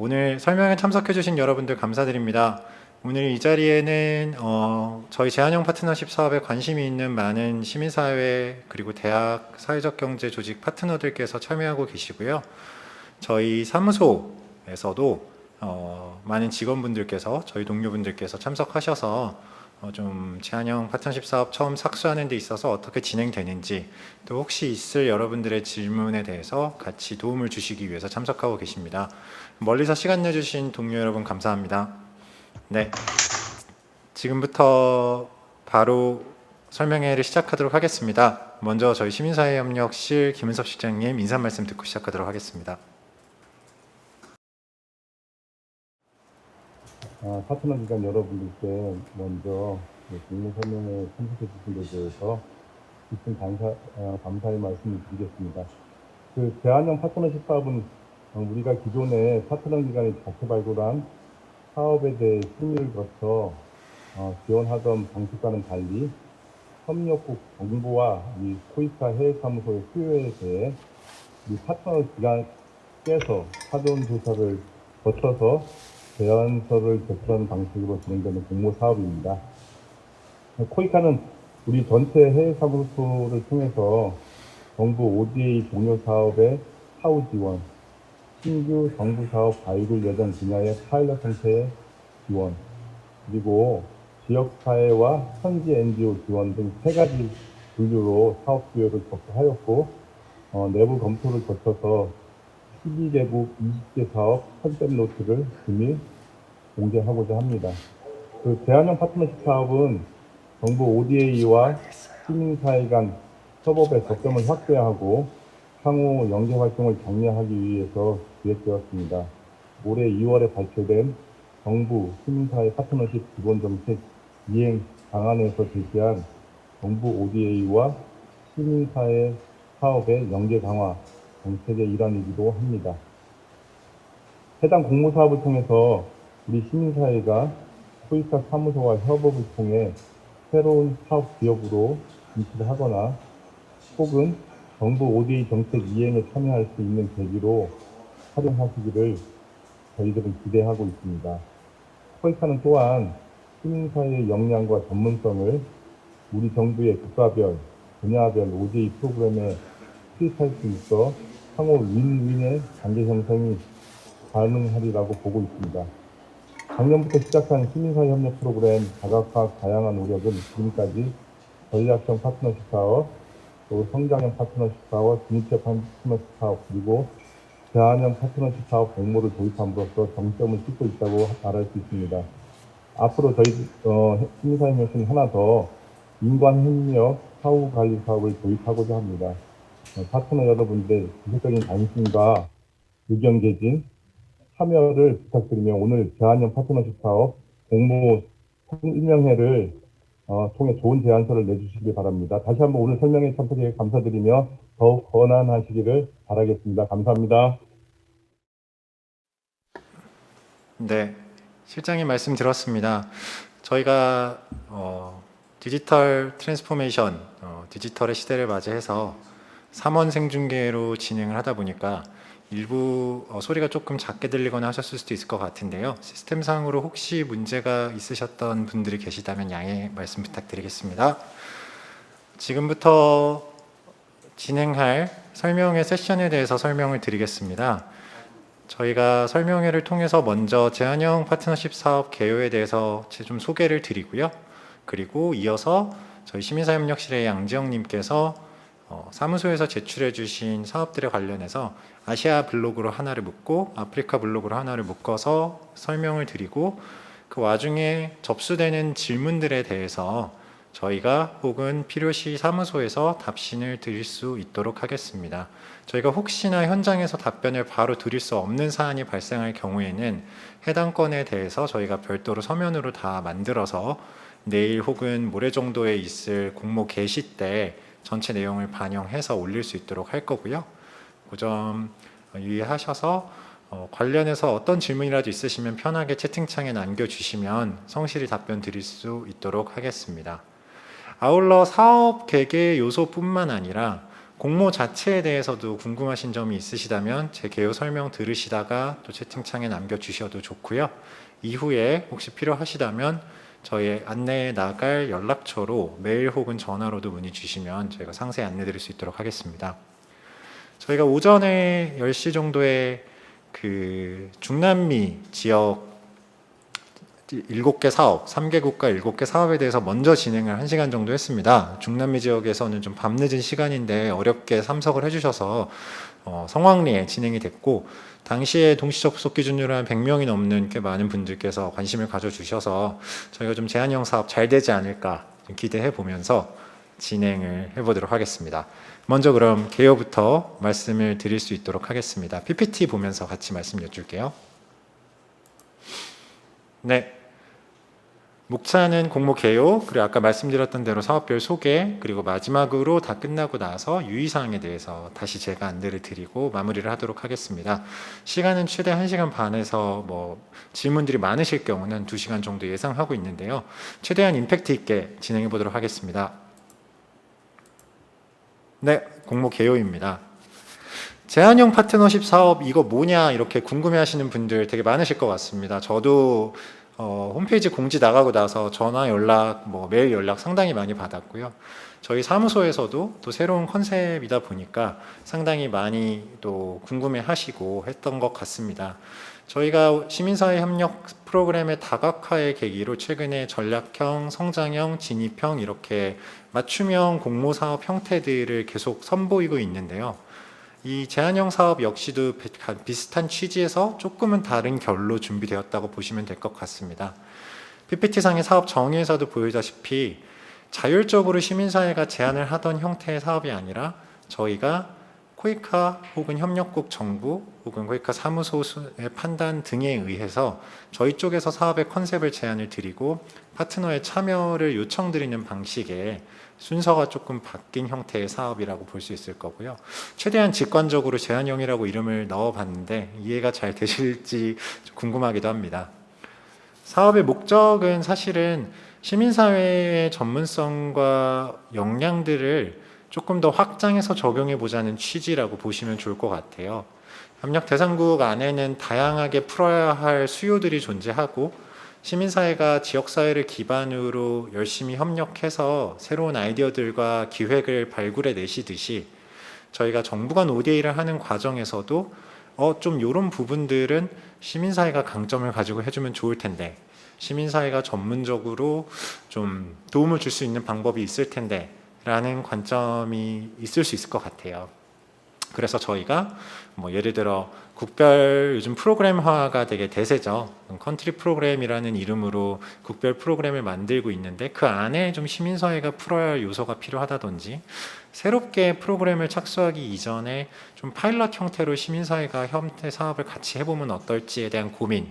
오늘 설명에 참석해 주신 여러분들 감사드립니다. 오늘 이 자리에는 저희 제한형 파트너십 사업에 관심이 있는 많은 시민사회 그리고 대학 사회적 경제 조직 파트너들께서 참여하고 계시고요. 저희 사무소에서도 많은 직원분들께서 저희 동료분들께서 참석하셔서 좀 제한형 파트너십 사업 처음 착수하는 데 있어서 어떻게 진행되는지 또 혹시 있을 여러분들의 질문에 대해서 같이 도움을 주시기 위해서 참석하고 계십니다. 멀리서 시간 내주신 동료 여러분 감사합니다. 네, 지금부터 바로 설명회를 시작하도록 하겠습니다. 먼저 저희 시민사회협력실 김은섭 실장님 인사 말씀 듣고 시작하도록 하겠습니다. 파트너 기관 여러분들께 먼저 공모 설명에 참석해 주신 데 대해서 깊은 감사의 말씀을 드리겠습니다. 대한형 파트너십 사업은 우리가 기존에 파트너 기관이 자체 발굴한 사업에 대해 심의를 거쳐 지원하던 방식과는 달리 협력국 정부와 이 코이카 해외사무소의 수요에 대해 이 파트너 기관께서 사전 조사를 거쳐서 제안서를 제출하는 방식으로 진행되는 공모 사업입니다. 코이카는 우리 전체 해외 사무소를 통해서 정부 ODA 종료 사업의 사후 지원, 신규 정부 사업 발굴 예정 분야의 파일럿 형태의 지원, 그리고 지역사회와 현지 NGO 지원 등 세 가지 분류로 사업 수요를 접수하였고, 내부 검토를 거쳐서 12개국 20개 사업 컨셉 노트를 금일 공개하고자 합니다. 제한형 파트너십 사업은 정부 ODA와 시민사회 간 협업의 접점을 확대하고 향후 연계 활동을 장려하기 위해서 기획되었습니다. 올해 2월에 발표된 정부 시민사회 파트너십 기본정책 이행 방안에서 제시한 정부 ODA와 시민사회 사업의 연계 강화 정책의 일환이기도 합니다. 해당 공모 사업을 통해서 우리 시민사회가 코이카 사무소와 협업을 통해 새로운 사업 기업으로 인출을 하거나 혹은 정부 ODA 정책 이행에 참여할 수 있는 계기로 활용하시기를 저희들은 기대하고 있습니다. 코이카는 또한 시민사회의 역량과 전문성을 우리 정부의 국가별, 분야별 ODA 프로그램에 투입할 수 있어 상호 윈윈의 관계 형성이 가능하리라고 보고 있습니다. 작년부터 시작한 시민사회 협력 프로그램 다각화 다양한 노력은 지금까지 전략형 파트너십 사업, 또 성장형 파트너십 사업, 진입형 파트너십 사업, 그리고 제한형 파트너십 사업 공모를 도입함으로써 정점을 찍고 있다고 말할 수 있습니다. 앞으로 저희 시민사회 협력실은 하나 더 인관협력 사후관리 사업을 도입하고자 합니다. 파트너 여러분들의 지속적인 관심과 의견 개진, 참여를 부탁드리며 오늘 제한형 파트너십 사업 공모 설명회를 통해 좋은 제안서를 내주시기 바랍니다. 다시 한번 오늘 설명회 참석에 감사드리며 더욱 권한하시기를 바라겠습니다. 감사합니다. 네, 실장님 말씀 들었습니다. 저희가 디지털 트랜스포메이션, 디지털의 시대를 맞이해서 3원 생중계로 진행을 하다 보니까 일부 소리가 조금 작게 들리거나 하셨을 수도 있을 것 같은데요. 시스템상으로 혹시 문제가 있으셨던 분들이 계시다면 양해 말씀 부탁드리겠습니다. 지금부터 진행할 설명회 세션에 대해서 설명을 드리겠습니다. 저희가 설명회를 통해서 먼저 제한형 파트너십 사업 개요에 대해서 좀 소개를 드리고요. 그리고 이어서 저희 시민사회협력실의 양지영님께서 사무소에서 제출해 주신 사업들에 관련해서 아시아 블록으로 하나를 묶고 아프리카 블록으로 하나를 묶어서 설명을 드리고 그 와중에 접수되는 질문들에 대해서 저희가 혹은 필요시 사무소에서 답신을 드릴 수 있도록 하겠습니다. 저희가 혹시나 현장에서 답변을 바로 드릴 수 없는 사안이 발생할 경우에는 해당 건에 대해서 저희가 별도로 서면으로 다 만들어서 내일 혹은 모레 정도에 있을 공모 게시 때 전체 내용을 반영해서 올릴 수 있도록 할 거고요. 그 점 유의하셔서 관련해서 어떤 질문이라도 있으시면 편하게 채팅창에 남겨주시면 성실히 답변 드릴 수 있도록 하겠습니다. 아울러 사업 개개 요소뿐만 아니라 공모 자체에 대해서도 궁금하신 점이 있으시다면 제 개요 설명 들으시다가 또 채팅창에 남겨주셔도 좋고요. 이후에 혹시 필요하시다면 저희 안내해 나갈 연락처로 메일 혹은 전화로도 문의 주시면 저희가 상세히 안내 드릴 수 있도록 하겠습니다. 저희가 오전에 10시 정도에 그 중남미 지역 7개 사업, 3개 국가 7개 사업에 대해서 먼저 진행을 1시간 정도 했습니다. 중남미 지역에서는 좀 밤늦은 시간인데 어렵게 참석을 해주셔서 성황리에 진행이 됐고, 당시에 동시 접속 기준으로 한 100명이 넘는 꽤 많은 분들께서 관심을 가져주셔서 저희가 좀 제한형 사업 잘 되지 않을까 좀 기대해 보면서 진행을 해보도록 하겠습니다. 먼저 그럼 개요부터 말씀을 드릴 수 있도록 하겠습니다. PPT 보면서 같이 말씀 여쭐게요. 네. 목차는 공모 개요, 그리고 아까 말씀드렸던 대로 사업별 소개, 그리고 마지막으로 다 끝나고 나서 유의사항에 대해서 다시 제가 안내를 드리고 마무리를 하도록 하겠습니다. 시간은 최대 1시간 반에서 질문들이 많으실 경우는 2시간 정도 예상하고 있는데요. 최대한 임팩트 있게 진행해 보도록 하겠습니다. 네, 공모 개요입니다. 제한형 파트너십 사업 이거 뭐냐 이렇게 궁금해하시는 분들 되게 많으실 것 같습니다. 저도 홈페이지 공지 나가고 나서 전화 연락, 메일 연락 상당히 많이 받았고요. 저희 사무소에서도 또 새로운 컨셉이다 보니까 상당히 많이 또 궁금해하시고 했던 것 같습니다. 저희가 시민사회 협력 프로그램의 다각화의 계기로 최근에 전략형, 성장형, 진입형 이렇게 맞춤형 공모사업 형태들을 계속 선보이고 있는데요. 이 제한형 사업 역시도 비슷한 취지에서 조금은 다른 결로 준비되었다고 보시면 될 것 같습니다. PPT상의 사업 정의에서도 보이다시피 자율적으로 시민사회가 제안을 하던 형태의 사업이 아니라 저희가 코이카 혹은 협력국 정부 혹은 코이카 사무소의 판단 등에 의해서 저희 쪽에서 사업의 컨셉을 제안을 드리고 파트너의 참여를 요청드리는 방식의 순서가 조금 바뀐 형태의 사업이라고 볼 수 있을 거고요. 최대한 직관적으로 제한형이라고 이름을 넣어봤는데 이해가 잘 되실지 궁금하기도 합니다. 사업의 목적은 사실은 시민사회의 전문성과 역량들을 조금 더 확장해서 적용해 보자는 취지라고 보시면 좋을 것 같아요. 협력 대상국 안에는 다양하게 풀어야 할 수요들이 존재하고 시민사회가 지역사회를 기반으로 열심히 협력해서 새로운 아이디어들과 기획을 발굴해 내시듯이 저희가 정부 간 ODA를 하는 과정에서도 좀 이런 부분들은 시민사회가 강점을 가지고 해주면 좋을 텐데, 시민사회가 전문적으로 좀 도움을 줄 수 있는 방법이 있을 텐데 라는 관점이 있을 수 있을 것 같아요. 그래서 저희가 예를 들어 국별 요즘 프로그램화가 되게 대세죠. 컨트리 프로그램이라는 이름으로 국별 프로그램을 만들고 있는데 그 안에 좀 시민사회가 풀어야 할 요소가 필요하다든지, 새롭게 프로그램을 착수하기 이전에 좀 파일럿 형태로 시민사회가 협력 사업을 같이 해보면 어떨지에 대한 고민,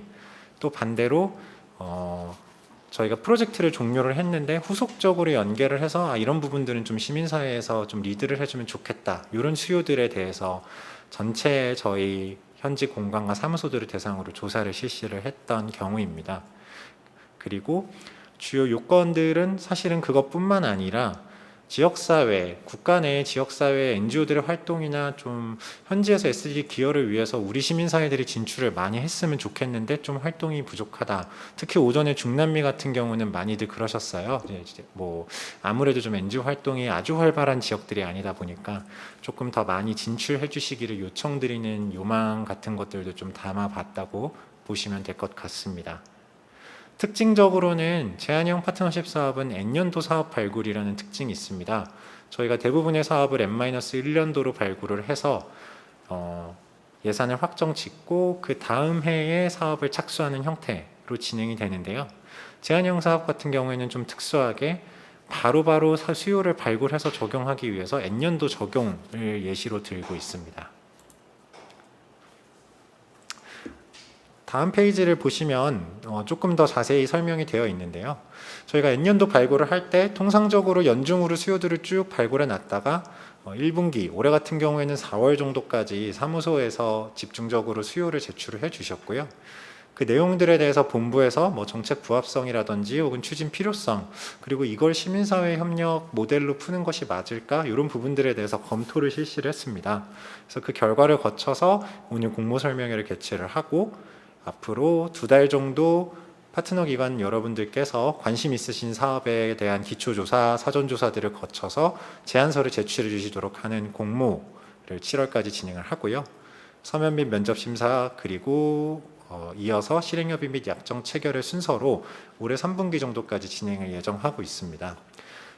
또 반대로 저희가 프로젝트를 종료를 했는데 후속적으로 연계를 해서 이런 부분들은 좀 시민사회에서 좀 리드를 해주면 좋겠다, 이런 수요들에 대해서 전체 저희 현지 공간과 사무소들을 대상으로 조사를 실시를 했던 경우입니다. 그리고 주요 요건들은 사실은 그것뿐만 아니라 지역사회, 국가 내 지역사회 NGO들의 활동이나 좀 현지에서 SDG 기여를 위해서 우리 시민사회들이 진출을 많이 했으면 좋겠는데 좀 활동이 부족하다. 특히 오전에 중남미 같은 경우는 많이들 그러셨어요. 아무래도 좀 NGO 활동이 아주 활발한 지역들이 아니다 보니까 조금 더 많이 진출해 주시기를 요청드리는 요망 같은 것들도 좀 담아봤다고 보시면 될 것 같습니다. 특징적으로는 제한형 파트너십 사업은 N년도 사업 발굴이라는 특징이 있습니다. 저희가 대부분의 사업을 N-1년도로 발굴을 해서 예산을 확정 짓고 그 다음 해에 사업을 착수하는 형태로 진행이 되는데요. 제한형 사업 같은 경우에는 좀 특수하게 바로바로 수요를 발굴해서 적용하기 위해서 N년도 적용을 예시로 들고 있습니다. 다음 페이지를 보시면 조금 더 자세히 설명이 되어 있는데요. 저희가 N년도 발굴을 할 때 통상적으로 연중으로 수요들을 쭉 발굴해 놨다가 1분기, 올해 같은 경우에는 4월 정도까지 사무소에서 집중적으로 수요를 제출을 해 주셨고요. 그 내용들에 대해서 본부에서 뭐 정책 부합성이라든지 혹은 추진 필요성, 그리고 이걸 시민사회 협력 모델로 푸는 것이 맞을까, 이런 부분들에 대해서 검토를 실시를 했습니다. 그래서 그 결과를 거쳐서 오늘 공모 설명회를 개최를 하고, 앞으로 2달 정도 파트너 기관 여러분들께서 관심 있으신 사업에 대한 기초조사, 사전조사들을 거쳐서 제안서를 제출해 주시도록 하는 공모를 7월까지 진행을 하고요. 서면 및 면접 심사, 그리고 이어서 실행협의 및 약정 체결의 순서로 올해 3분기 정도까지 진행을 예정하고 있습니다.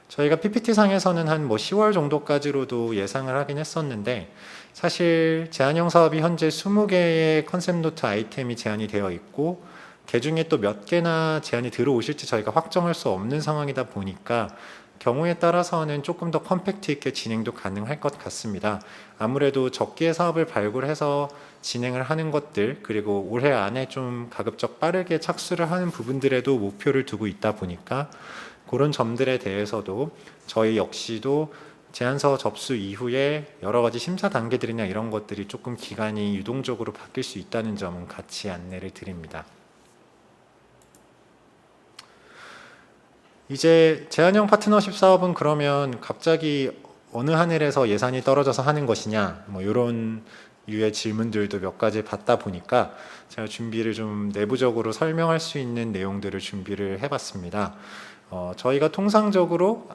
저희가 PPT상에서는 한 10월 정도까지로도 예상을 하긴 했었는데, 사실 제안형 사업이 현재 20개의 컨셉 노트 아이템이 제안이 되어 있고, 그 중에 또 몇 개나 제안이 들어오실지 저희가 확정할 수 없는 상황이다 보니까 경우에 따라서는 조금 더 컴팩트 있게 진행도 가능할 것 같습니다. 아무래도 적기의 사업을 발굴해서 진행을 하는 것들, 그리고 올해 안에 좀 가급적 빠르게 착수를 하는 부분들에도 목표를 두고 있다 보니까 그런 점들에 대해서도 저희 역시도 제안서 접수 이후에 여러 가지 심사 단계들이나 이런 것들이 조금 기간이 유동적으로 바뀔 수 있다는 점은 같이 안내를 드립니다. 이제 제안형 파트너십 사업은 그러면 갑자기 어느 하늘에서 예산이 떨어져서 하는 것이냐, 뭐 이런 유의 질문들도 몇 가지 받다 보니까 제가 준비를 좀 내부적으로 설명할 수 있는 내용들을 준비를 해봤습니다. 저희가 통상적으로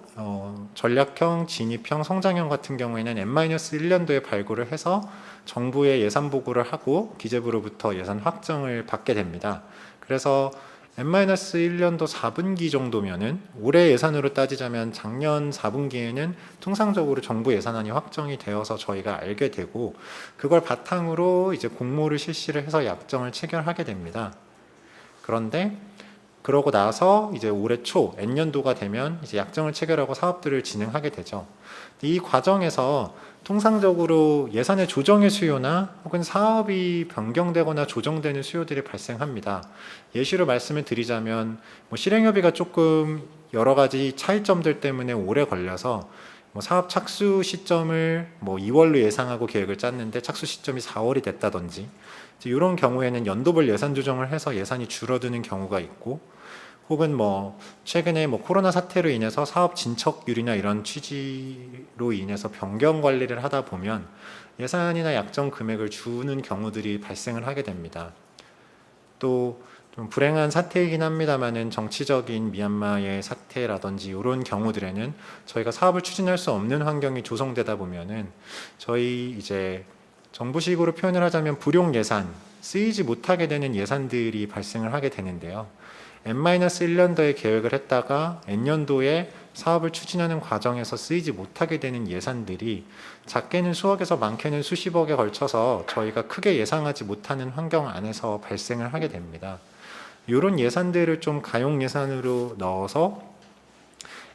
전략형, 진입형, 성장형 같은 경우에는 N-1년도에 발굴을 해서 정부에 예산 보고를 하고 기재부로부터 예산 확정을 받게 됩니다. 그래서 N-1년도 4분기 정도면은 올해 예산으로 따지자면 작년 4분기에는 통상적으로 정부 예산안이 확정이 되어서 저희가 알게 되고, 그걸 바탕으로 이제 공모를 실시를 해서 약정을 체결하게 됩니다. 그런데 그러고 나서 이제 올해 초 N년도가 되면 이제 약정을 체결하고 사업들을 진행하게 되죠. 이 과정에서 통상적으로 예산의 조정의 수요나 혹은 사업이 변경되거나 조정되는 수요들이 발생합니다. 예시로 말씀을 드리자면 실행협의가 조금 여러 가지 차이점들 때문에 오래 걸려서 사업 착수 시점을 2월로 예상하고 계획을 짰는데 착수 시점이 4월이 됐다든지, 이런 경우에는 연도별 예산 조정을 해서 예산이 줄어드는 경우가 있고, 혹은 최근에 코로나 사태로 인해서 사업 진척률이나 이런 취지로 인해서 변경 관리를 하다 보면 예산이나 약정 금액을 주는 경우들이 발생을 하게 됩니다. 또 좀 불행한 사태이긴 합니다만은 정치적인 미얀마의 사태라든지 이런 경우들에는 저희가 사업을 추진할 수 없는 환경이 조성되다 보면은 저희 이제 정부식으로 표현을 하자면 불용 예산, 쓰이지 못하게 되는 예산들이 발생을 하게 되는데요. N-1년도에 계획을 했다가 N년도에 사업을 추진하는 과정에서 쓰이지 못하게 되는 예산들이 작게는 수억에서 많게는 수십억에 걸쳐서 저희가 크게 예상하지 못하는 환경 안에서 발생을 하게 됩니다. 이런 예산들을 좀 가용 예산으로 넣어서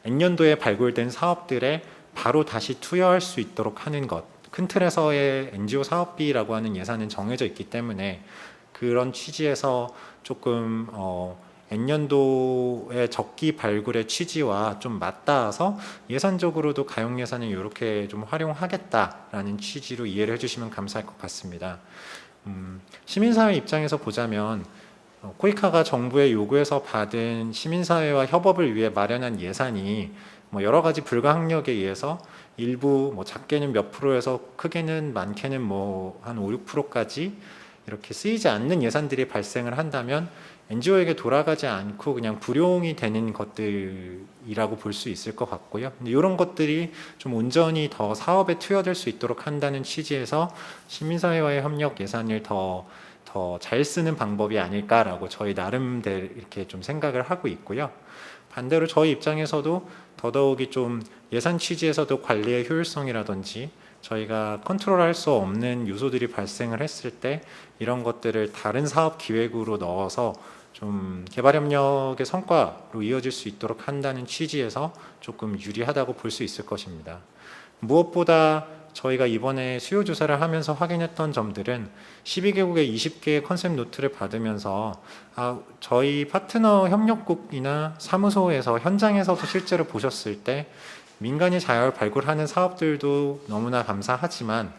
N년도에 발굴된 사업들에 바로 다시 투여할 수 있도록 하는 것, 큰 틀에서의 NGO 사업비라고 하는 예산은 정해져 있기 때문에 그런 취지에서 조금 N년도의 적기 발굴의 취지와 좀 맞닿아서 예산적으로도 가용 예산을 이렇게 좀 활용하겠다라는 취지로 이해를 해주시면 감사할 것 같습니다. 시민사회 입장에서 보자면 코이카가 정부의 요구에서 받은 시민사회와 협업을 위해 마련한 예산이 여러 가지 불가항력에 의해서 일부 작게는 몇 프로에서 크게는 많게는 한 5, 6%까지 이렇게 쓰이지 않는 예산들이 발생을 한다면 NGO에게 돌아가지 않고 그냥 불용이 되는 것들이라고 볼 수 있을 것 같고요. 근데 이런 것들이 좀 온전히 더 사업에 투여될 수 있도록 한다는 취지에서 시민사회와의 협력 예산을 더 잘 쓰는 방법이 아닐까라고 저희 나름대로 이렇게 좀 생각을 하고 있고요. 반대로 저희 입장에서도 더더욱이 좀 예산 취지에서도 관리의 효율성이라든지 저희가 컨트롤할 수 없는 요소들이 발생을 했을 때 이런 것들을 다른 사업 기획으로 넣어서 좀 개발협력의 성과로 이어질 수 있도록 한다는 취지에서 조금 유리하다고 볼 수 있을 것입니다. 무엇보다 저희가 이번에 수요 조사를 하면서 확인했던 점들은 12개국의 20개의 컨셉 노트를 받으면서 저희 파트너 협력국이나 사무소에서 현장에서도 실제로 보셨을 때 민간이 잘 발굴하는 사업들도 너무나 감사하지만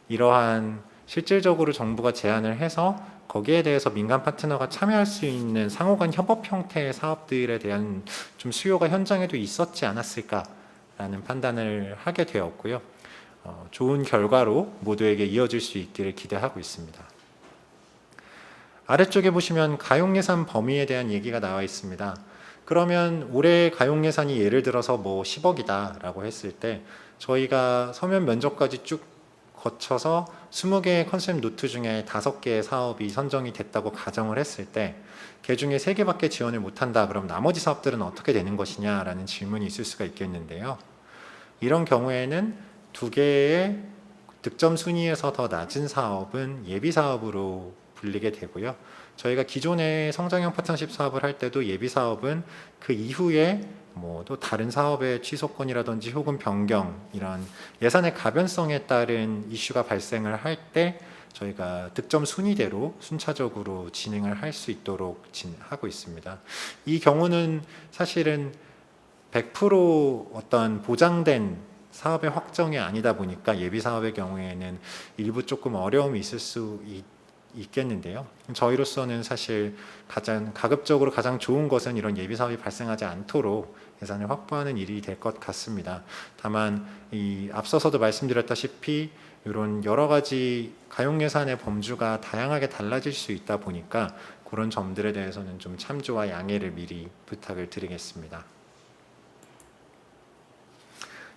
이러한 실질적으로 정부가 제안을 해서 거기에 대해서 민간 파트너가 참여할 수 있는 상호간 협업 형태의 사업들에 대한 좀 수요가 현장에도 있었지 않았을까라는 판단을 하게 되었고요. 좋은 결과로 모두에게 이어질 수 있기를 기대하고 있습니다. 아래쪽에 보시면 가용예산 범위에 대한 얘기가 나와 있습니다. 그러면 올해 가용예산이 예를 들어서 뭐 10억이다 라고 했을 때 저희가 서면 면접까지 쭉 거쳐서 20개의 컨셉 노트 중에 5개의 사업이 선정이 됐다고 가정을 했을 때 그 중에 3개밖에 지원을 못한다. 그럼 나머지 사업들은 어떻게 되는 것이냐라는 질문이 있을 수가 있겠는데요. 이런 경우에는 2개의 득점 순위에서 더 낮은 사업은 예비 사업으로 불리게 되고요. 저희가 기존의 성장형 파트너십 사업을 할 때도 예비 사업은 그 이후에 뭐 또 다른 사업의 취소권이라든지 혹은 변경 이런 예산의 가변성에 따른 이슈가 발생을 할 때 저희가 득점 순위대로 순차적으로 진행을 할 수 있도록 하고 있습니다. 이 경우는 사실은 100% 어떤 보장된 사업의 확정이 아니다 보니까 예비 사업의 경우에는 일부 조금 어려움이 있을 수 있겠는데요. 저희로서는 사실 가장 가급적으로 가장 좋은 것은 이런 예비 사업이 발생하지 않도록 예산을 확보하는 일이 될 것 같습니다. 다만 이 앞서서도 말씀드렸다시피 이런 여러 가지 가용 예산의 범주가 다양하게 달라질 수 있다 보니까 그런 점들에 대해서는 좀 참조와 양해를 미리 부탁을 드리겠습니다.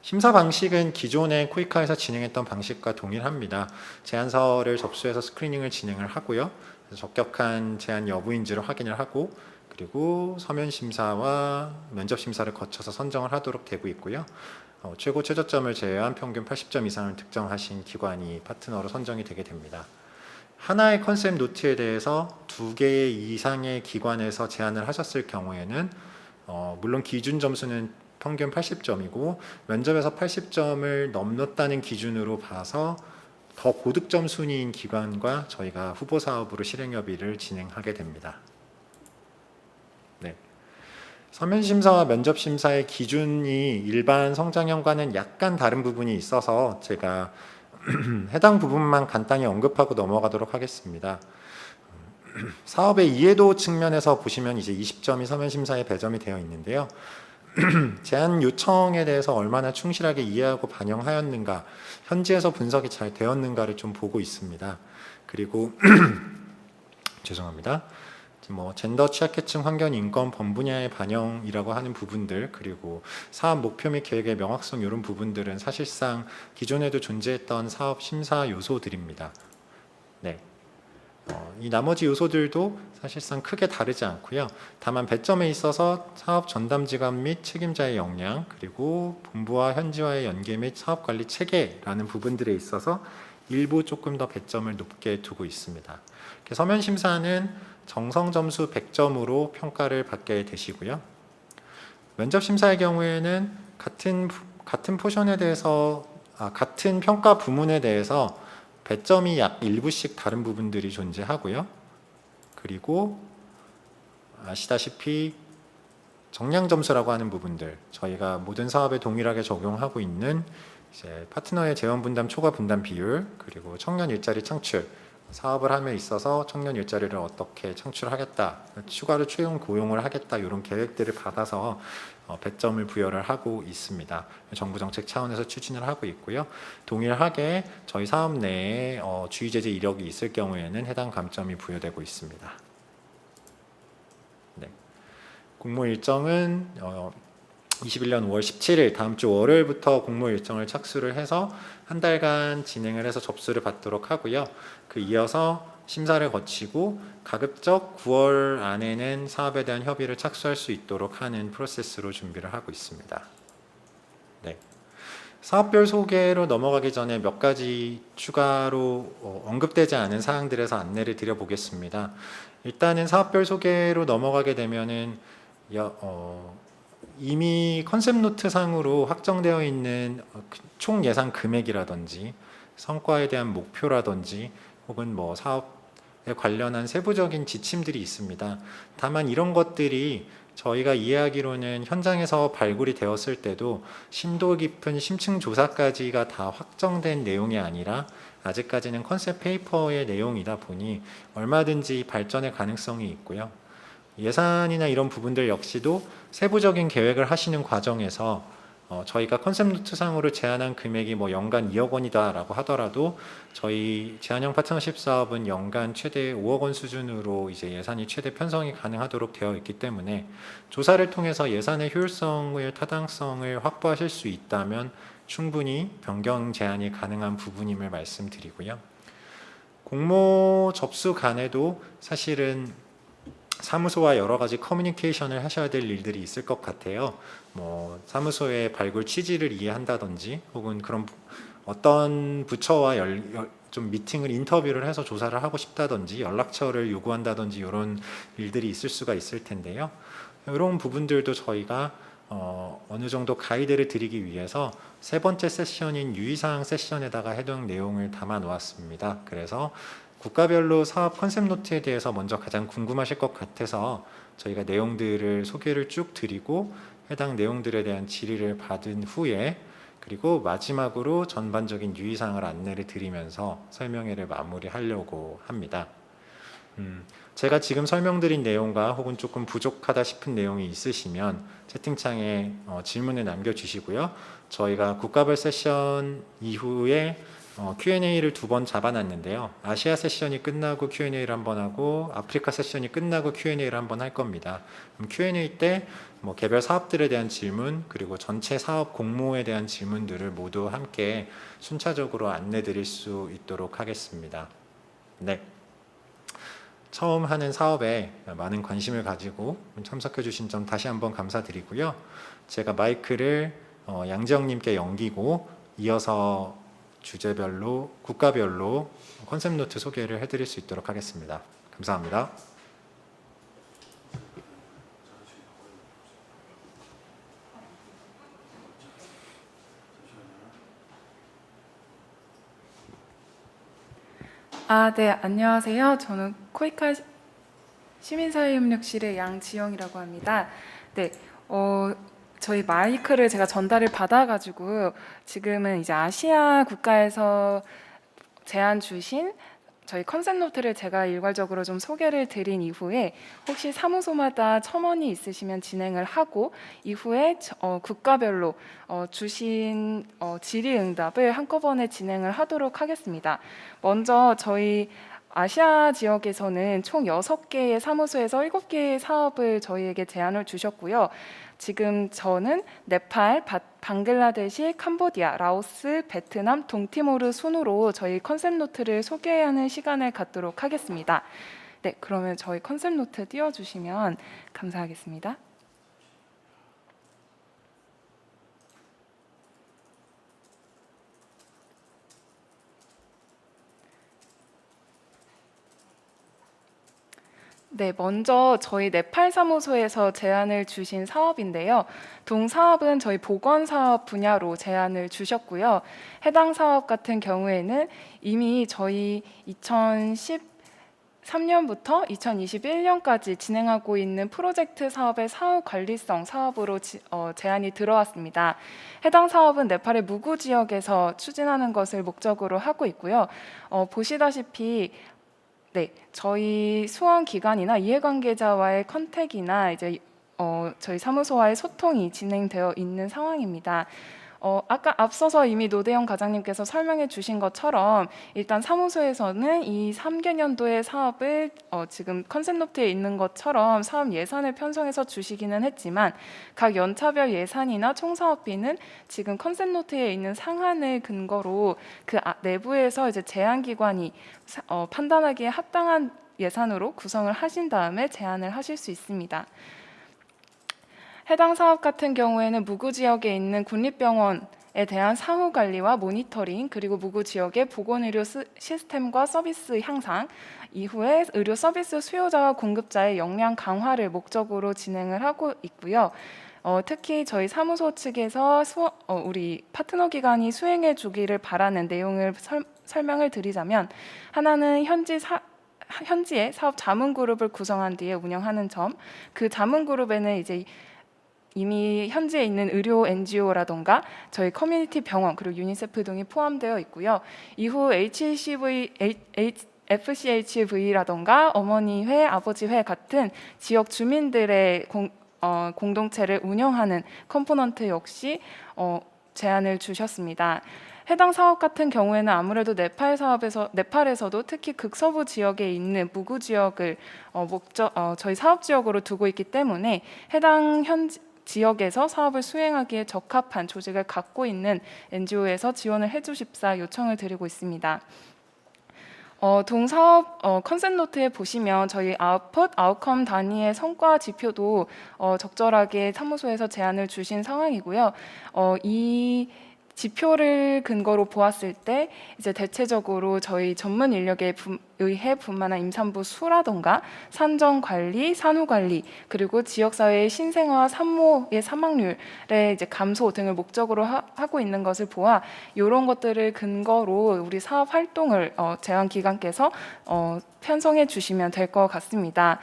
심사 방식은 기존의 코이카에서 진행했던 방식과 동일합니다. 제안서를 접수해서 스크리닝을 진행을 하고요. 적격한 제안 여부인지를 확인을 하고 그리고 서면 심사와 면접 심사를 거쳐서 선정을 하도록 되고 있고요. 최고 최저점을 제외한 평균 80점 이상을 득점하신 기관이 파트너로 선정이 되게 됩니다. 하나의 컨셉 노트에 대해서 2개 이상의 기관에서 제안을 하셨을 경우에는 물론 기준 점수는 평균 80점이고 면접에서 80점을 넘었다는 기준으로 봐서 더 고득점 순위인 기관과 저희가 후보 사업으로 실행협의를 진행하게 됩니다. 네. 서면 심사와 면접 심사의 기준이 일반 성장형과는 약간 다른 부분이 있어서 제가 해당 부분만 간단히 언급하고 넘어가도록 하겠습니다. 사업의 이해도 측면에서 보시면 이제 20점이 서면 심사에 배점이 되어 있는데요. 제안 요청에 대해서 얼마나 충실하게 이해하고 반영하였는가, 현지에서 분석이 잘 되었는가를 좀 보고 있습니다. 그리고 죄송합니다. 뭐 젠더 취약계층 환경 인권 범분야의 반영이라고 하는 부분들 그리고 사업 목표 및 계획의 명확성 이런 부분들은 사실상 기존에도 존재했던 사업 심사 요소들입니다. 네. 이 나머지 요소들도 사실상 크게 다르지 않고요. 다만 배점에 있어서 사업 전담지관 및 책임자의 역량 그리고 본부와 현지와의 연계 및 사업관리 체계라는 부분들에 있어서 일부 조금 더 배점을 높게 두고 있습니다. 서면 심사는 정성 점수 100점으로 평가를 받게 되시고요. 면접 심사의 경우에는 같은 포션에 대해서 같은 평가 부문에 대해서 배점이 약 1부씩 다른 부분들이 존재하고요. 그리고 아시다시피 정량 점수라고 하는 부분들 저희가 모든 사업에 동일하게 적용하고 있는 이제 파트너의 재원 분담 초과 분담 비율 그리고 청년 일자리 창출 사업을 함에 있어서 청년 일자리를 어떻게 창출하겠다 추가로 채용 고용을 하겠다 이런 계획들을 받아서 배점을 부여를 하고 있습니다. 정부 정책 차원에서 추진을 하고 있고요. 동일하게 저희 사업 내에 주의 제재 이력이 있을 경우에는 해당 감점이 부여되고 있습니다. 네. 공모 일정은 21년 5월 17일 다음 주 월요일부터 공모 일정을 착수를 해서 한 달간 진행을 해서 접수를 받도록 하고요. 그 이어서 심사를 거치고 가급적 9월 안에는 사업에 대한 협의를 착수할 수 있도록 하는 프로세스로 준비를 하고 있습니다. 네. 사업별 소개로 넘어가기 전에 몇 가지 추가로 언급되지 않은 사항들에서 안내를 드려보겠습니다. 일단은 사업별 소개로 넘어가게 되면은 이미 컨셉 노트 상으로 확정되어 있는 총 예산 금액이라든지 성과에 대한 목표라든지 혹은 뭐 사업에 관련한 세부적인 지침들이 있습니다. 다만 이런 것들이 저희가 이해하기로는 현장에서 발굴이 되었을 때도 심도 깊은 심층 조사까지가 다 확정된 내용이 아니라 아직까지는 컨셉 페이퍼의 내용이다 보니 얼마든지 발전의 가능성이 있고요. 예산이나 이런 부분들 역시도 세부적인 계획을 하시는 과정에서 저희가 컨셉 노트상으로 제안한 금액이 뭐 연간 2억 원이다라고 하더라도 저희 제한형 파트너십 사업은 연간 최대 5억 원 수준으로 이제 예산이 최대 편성이 가능하도록 되어 있기 때문에 조사를 통해서 예산의 효율성을 타당성을 확보하실 수 있다면 충분히 변경 제한이 가능한 부분임을 말씀드리고요. 공모 접수 간에도 사실은 사무소와 여러 가지 커뮤니케이션을 하셔야 될 일들이 있을 것 같아요. 뭐 사무소의 발굴 취지를 이해한다든지 혹은 그런 어떤 부처와 좀 미팅을 인터뷰를 해서 조사를 하고 싶다든지 연락처를 요구한다든지 이런 일들이 있을 수가 있을 텐데요. 이런 부분들도 저희가 어느 정도 가이드를 드리기 위해서 세 번째 세션인 유의사항 세션에다가 해당 내용을 담아 놓았습니다. 그래서 국가별로 사업 컨셉 노트에 대해서 먼저 가장 궁금하실 것 같아서 저희가 내용들을 소개를 쭉 드리고 해당 내용들에 대한 질의를 받은 후에 그리고 마지막으로 전반적인 유의사항을 안내를 드리면서 설명회를 마무리하려고 합니다. 제가 지금 설명드린 내용과 혹은 조금 부족하다 싶은 내용이 있으시면 채팅창에 질문을 남겨주시고요. 저희가 국가별 세션 이후에 Q&A를 2번 잡아놨는데요. 아시아 세션이 끝나고 Q&A를 한번 하고 아프리카 세션이 끝나고 Q&A를 한번 할 겁니다. 그럼 Q&A 때 뭐 개별 사업들에 대한 질문 그리고 전체 사업 공모에 대한 질문들을 모두 함께 순차적으로 안내 드릴 수 있도록 하겠습니다. 네. 처음 하는 사업에 많은 관심을 가지고 참석해 주신 점 다시 한번 감사드리고요. 제가 마이크를 양지영님께 넘기고 이어서 주제별로 국가별로 컨셉 노트 소개를 해드릴 수 있도록 하겠습니다. 감사합니다. 네, 안녕하세요. 저는 코이카 시민사회협력실의 양지영이라고 합니다. 네, 저희 마이크를 제가 전달을 받아가지고 지금은 이제 아시아 국가에서 제안 주신 저희 컨셉 노트를 제가 일괄적으로 좀 소개를 드린 이후에 혹시 사무소마다 첨언이 있으시면 진행을 하고 이후에 국가별로 주신 질의응답을 한꺼번에 진행을 하도록 하겠습니다. 먼저 저희 아시아 지역에서는 총 6개의 사무소에서 7개의 사업을 저희에게 제안을 주셨고요. 지금 저는 네팔, 방글라데시, 캄보디아, 라오스, 베트남, 동티모르 순으로 저희 컨셉 노트를 소개하는 시간을 갖도록 하겠습니다. 네, 그러면 저희 컨셉 노트 띄워주시면 감사하겠습니다. 네, 먼저 저희 네팔 사무소에서 제안을 주신 사업인데요. 동사업은 저희 보건사업 분야로 제안을 주셨고요. 해당 사업 같은 경우에는 이미 저희 2013년부터 2021년까지 진행하고 있는 프로젝트 사업의 사후 관리성 사업으로 제안이 들어왔습니다. 해당 사업은 네팔의 무구 지역에서 추진하는 것을 목적으로 하고 있고요. 보시다시피 네, 저희 수원 기관이나 이해관계자와의 컨택이나 이제 저희 사무소와의 소통이 진행되어 있는 상황입니다. 아까 앞서서 이미 노대영 과장님께서 설명해 주신 것처럼 일단 사무소에서는 이 3개년도의 사업을 지금 컨셉 노트에 있는 것처럼 사업 예산을 편성해서 주시기는 했지만 각 연차별 예산이나 총사업비는 지금 컨셉 노트에 있는 상한을 근거로 그 내부에서 이제 제안기관이 판단하기에 합당한 예산으로 구성을 하신 다음에 제안을 하실 수 있습니다. 해당 사업 같은 경우에는 무구 지역에 있는 국립병원에 대한 사후 관리와 모니터링 그리고 무구 지역의 보건의료 시스템과 서비스 향상 이후에 의료 서비스 수요자와 공급자의 역량 강화를 목적으로 진행을 하고 있고요. 특히 저희 사무소 측에서 우리 파트너 기관이 수행해 주기를 바라는 내용을 설명을 드리자면 하나는 현지에 사업 자문 그룹을 구성한 뒤에 운영하는 점, 그 자문 그룹에는 이제 이미 현지에 있는 의료 NGO라던가 저희 커뮤니티 병원 그리고 유니세프 등이 포함되어 있고요. 이후 FCHV라던가 어머니회, 아버지회 같은 지역 주민들의 공동체를 운영하는 컴포넌트 역시 제안을 주셨습니다. 해당 사업 같은 경우에는 아무래도 네팔에서도 특히 극서부 지역에 있는 무구 지역을 저희 사업 지역으로 두고 있기 때문에 해당 지역에서 사업을 수행하기에 적합한 조직을 갖고 있는 NGO에서 지원을 해주십사 요청을 드리고 있습니다. 동사업 컨셉 노트에 보시면 저희 아웃풋, 아웃컴 단위의 성과 지표도 적절하게 사무소에서 제안을 주신 상황이고요. 이 지표를 근거로 보았을 때 이제 대체적으로 저희 전문 인력에 의해 분만한 임산부 수라던가 산정 관리, 산후 관리 그리고 지역 사회의 신생아 산모의 사망률의 이제 감소 등을 목적으로 하고 있는 것을 보아 이런 것들을 근거로 우리 사업 활동을 제안 기관께서 편성해 주시면 될 것 같습니다.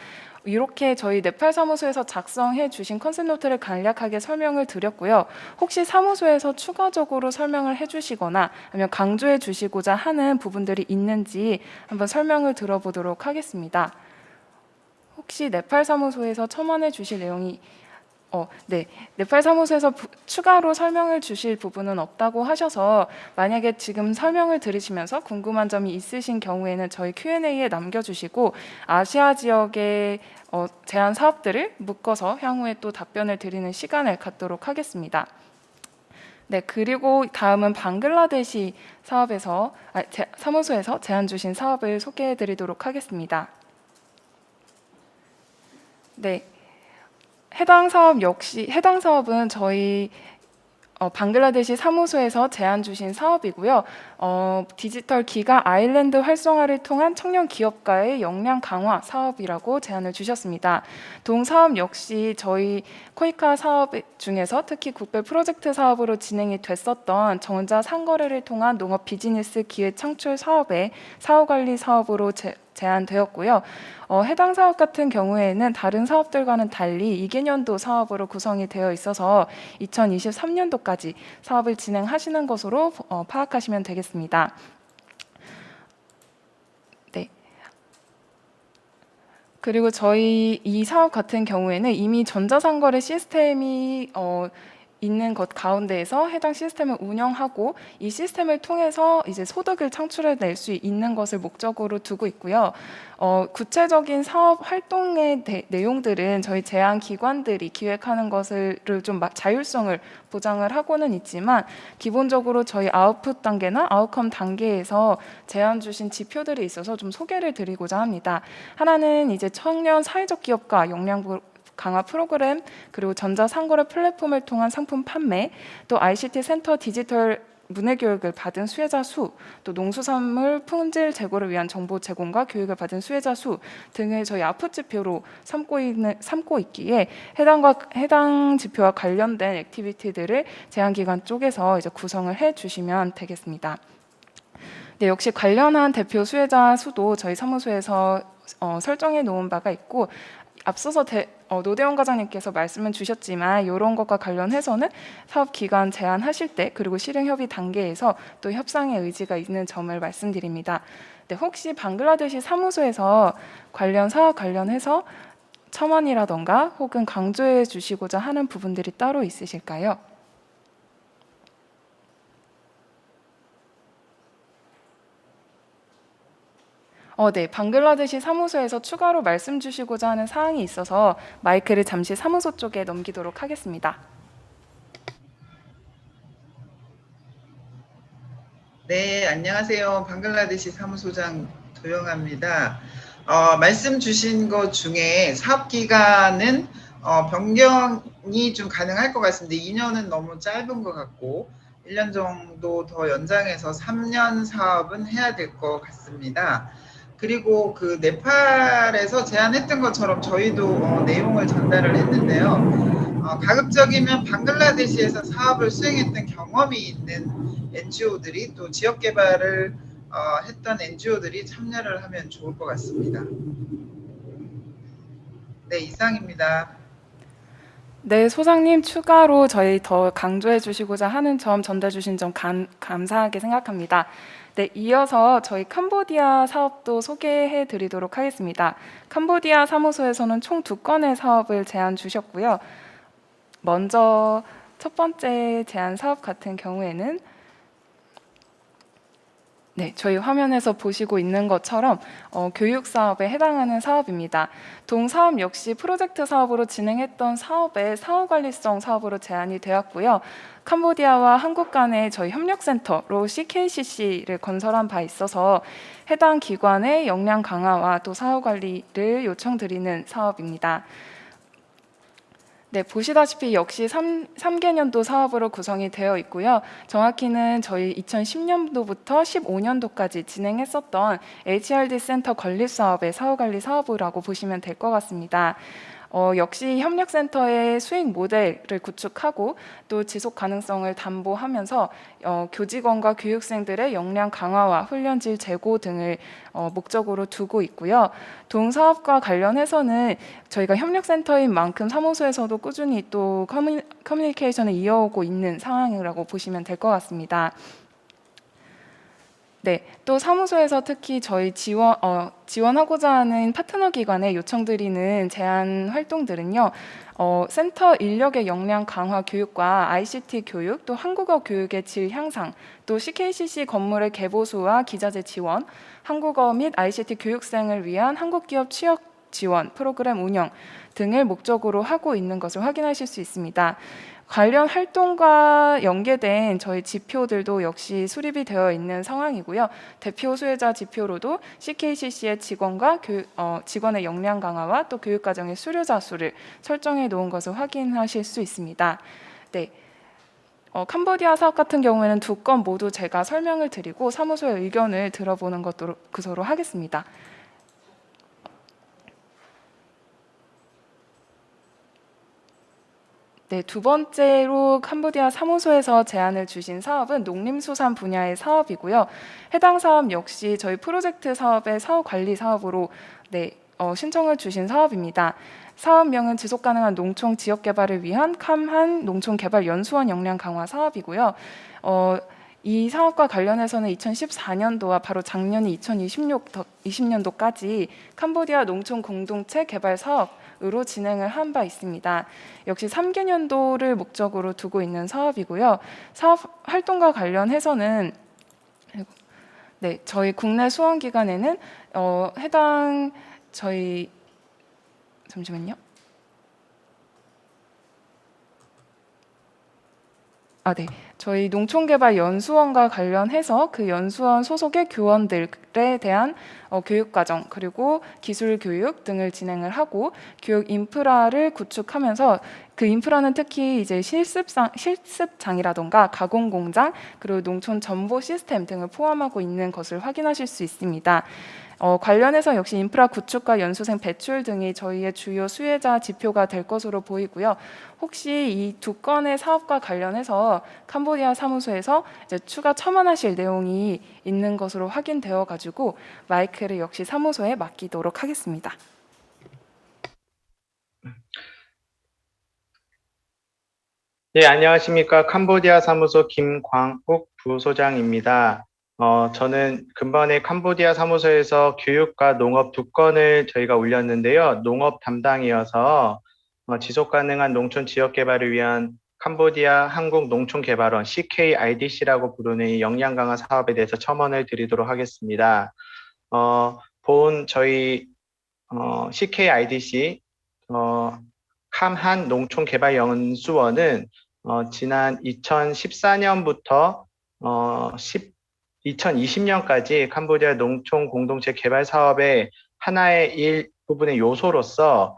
이렇게 저희 네팔 사무소에서 작성해 주신 컨셉 노트를 간략하게 설명을 드렸고요. 혹시 사무소에서 추가적으로 설명을 해주시거나 아니면 강조해 주시고자 하는 부분들이 있는지 한번 설명을 들어보도록 하겠습니다. 혹시 네팔 사무소에서 첨언해 주실 내용이 네, 네팔 사무소에서 추가로 설명을 주실 부분은 없다고 하셔서 만약에 지금 설명을 들으시면서 궁금한 점이 있으신 경우에는 저희 Q&A에 남겨주시고 아시아 지역의 제안 사업들을 묶어서 향후에 또 답변을 드리는 시간을 갖도록 하겠습니다. 네, 그리고 다음은 방글라데시 사무소에서 제안 주신 사업을 소개해 드리도록 하겠습니다. 네. 해당 사업은 저희 방글라데시 사무소에서 제안 주신 사업이고요. 디지털 기가 아일랜드 활성화를 통한 청년 기업가의 역량 강화 사업이라고 제안을 주셨습니다. 동사업 역시 저희 코이카 사업 중에서 특히 국별 프로젝트 사업으로 진행이 됐었던 전자 상거래를 통한 농업 비즈니스 기회 창출 사업의 사후관리 사업으로 제안되었고요. 해당 사업 같은 경우에는 다른 사업들과는 달리 2개년도 사업으로 구성이 되어 있어서 2023년도까지 사업을 진행하시는 것으로 파악하시면 되겠습니다. 네. 그리고 저희 이 사업 같은 경우에는 이미 전자상거래 시스템이 있는 것 가운데에서 해당 시스템을 운영하고 이 시스템을 통해서 이제 소득을 창출해낼 수 있는 것을 목적으로 두고 있고요. 구체적인 사업 활동의 내용들은 저희 제안 기관들이 기획하는 것을 좀 자율성을 보장을 하고는 있지만 기본적으로 저희 아웃풋 단계나 아웃컴 단계에서 제안 주신 지표들이 있어서 좀 소개를 드리고자 합니다. 하나는 이제 청년 사회적 기업가 역량 강화 프로그램, 그리고 전자상거래 플랫폼을 통한 상품 판매, 또 ICT 센터 디지털 문해교육을 받은 수혜자 수, 또 농수산물 품질 제고를 위한 정보 제공과 교육을 받은 수혜자 수 등을 저희 아웃풋 지표로 삼고 있기에 해당 지표와 관련된 액티비티들을 제안기관 쪽에서 이제 구성을 해주시면 되겠습니다. 네, 역시 관련한 대표 수혜자 수도 저희 사무소에서 설정해 놓은 바가 있고 앞서서 노대원 과장님께서 말씀을 주셨지만 이런 것과 관련해서는 사업 기간 제안하실 때 그리고 실행 협의 단계에서 또 협상의 의지가 있는 점을 말씀드립니다. 네, 혹시 방글라데시 사무소에서 사업 관련해서 첨언이라던가 혹은 강조해 주시고자 하는 부분들이 따로 있으실까요? 네, 방글라데시 사무소에서 추가로 말씀 주시고자 하는 사항이 있어서 마이크를 잠시 사무소 쪽에 넘기도록 하겠습니다. 네, 안녕하세요. 방글라데시 사무소장 도영아입니다. 말씀 주신 것 중에 사업기간은 변경이 좀 가능할 것 같습니다. 2년은 너무 짧은 것 같고 1년 정도 더 연장해서 3년 사업은 해야 될 것 같습니다. 그리고 그 네팔에서 제안했던 것처럼 저희도 내용을 전달을 했는데요. 가급적이면 방글라데시에서 사업을 수행했던 경험이 있는 NGO들이 또 지역 개발을 했던 NGO들이 참여를 하면 좋을 것 같습니다. 네, 이상입니다. 네, 소장님 추가로 저희 더 강조해 주시고자 하는 점 전달해 주신 점 감사하게 생각합니다. 네, 이어서 저희 캄보디아 사업도 소개해 드리도록 하겠습니다. 캄보디아 사무소에서는 총 2건의 사업을 제안 주셨고요. 먼저 첫 번째 제안 사업 같은 경우에는 네, 저희 화면에서 보시고 있는 것처럼 교육 사업에 해당하는 사업입니다. 동 사업 역시 프로젝트 사업으로 진행했던 사업의 사후관리성 사업으로 제안이 되었고요. 캄보디아와 한국 간의 저희 협력센터로 CKCC를 건설한 바 있어서 해당 기관의 역량 강화와 또 사후관리를 요청드리는 사업입니다. 네, 보시다시피 역시 3개년도 사업으로 구성이 되어 있고요. 정확히는 저희 2010년도부터 15년도까지 진행했었던 HRD 센터 건립 사업의 사후관리 사업이라고 보시면 될 것 같습니다. 역시 협력센터의 수익 모델을 구축하고 또 지속 가능성을 담보하면서 교직원과 교육생들의 역량 강화와 훈련질 제고 등을 목적으로 두고 있고요. 동사업과 관련해서는 저희가 협력센터인 만큼 사무소에서도 꾸준히 또 커뮤니케이션을 이어오고 있는 상황이라고 보시면 될 것 같습니다. 네, 또 사무소에서 특히 저희 지원하고자 하는 파트너 기관에 요청드리는 제안 활동들은요. 센터 인력의 역량 강화 교육과 ICT 교육, 또 한국어 교육의 질 향상, 또 CKCC 건물의 개보수와 기자재 지원, 한국어 및 ICT 교육생을 위한 한국기업 취업 지원 프로그램 운영 등을 목적으로 하고 있는 것을 확인하실 수 있습니다. 관련 활동과 연계된 저희 지표들도 역시 수립이 되어 있는 상황이고요. 대표 수혜자 지표로도 CKCC의 직원의 역량 강화와 또 교육과정의 수료자 수를 설정해 놓은 것을 확인하실 수 있습니다. 네. 캄보디아 사업 같은 경우에는 2건 모두 제가 설명을 드리고 사무소의 의견을 들어보는 것으로 하겠습니다. 네, 두 번째로 캄보디아 사무소에서 제안을 주신 사업은 농림수산 분야의 사업이고요. 해당 사업 역시 저희 프로젝트 사업의 사후관리 사업으로 신청을 주신 사업입니다. 사업명은 지속가능한 농촌 지역개발을 위한 캄한 농촌개발연수원 역량 강화 사업이고요. 이 사업과 관련해서는 2014년도와 바로 작년이 2020년도까지 캄보디아 농촌 공동체 개발 사업으로 진행을 한 바 있습니다. 역시 3개년도를 목적으로 두고 있는 사업이고요. 사업 활동과 관련해서는 저희 국내 수원 기관에는 해당 저희 잠시만요. 저희 농촌개발연수원과 관련해서 그 연수원 소속의 교원들에 대한 교육과정 그리고 기술교육 등을 진행을 하고 교육 인프라를 구축하면서 그 인프라는 특히 이제 실습장이라던가 가공공장 그리고 농촌 정보 시스템 등을 포함하고 있는 것을 확인하실 수 있습니다. 관련해서 역시 인프라 구축과 연수생 배출 등이 저희의 주요 수혜자 지표가 될 것으로 보이고요. 혹시 이 2건의 사업과 관련해서 캄보디아 사무소에서 이제 추가 첨언하실 내용이 있는 것으로 확인되어 가지고 마이크를 역시 사무소에 맡기도록 하겠습니다. 네, 안녕하십니까. 캄보디아 사무소 김광욱 부소장입니다. 저는 근본에 캄보디아 사무소에서 교육과 농업 2건을 저희가 올렸는데요. 농업 담당이어서 지속가능한 농촌 지역개발을 위한 캄보디아 한국농촌개발원 CKIDC라고 부르는 이 역량 강화 사업에 대해서 첨언을 드리도록 하겠습니다. 본 저희 CKIDC 캄한 농촌개발연수원은 지난 2014년부터 2020년까지 캄보디아 농촌 공동체 개발 사업의 하나의 일부분의 요소로서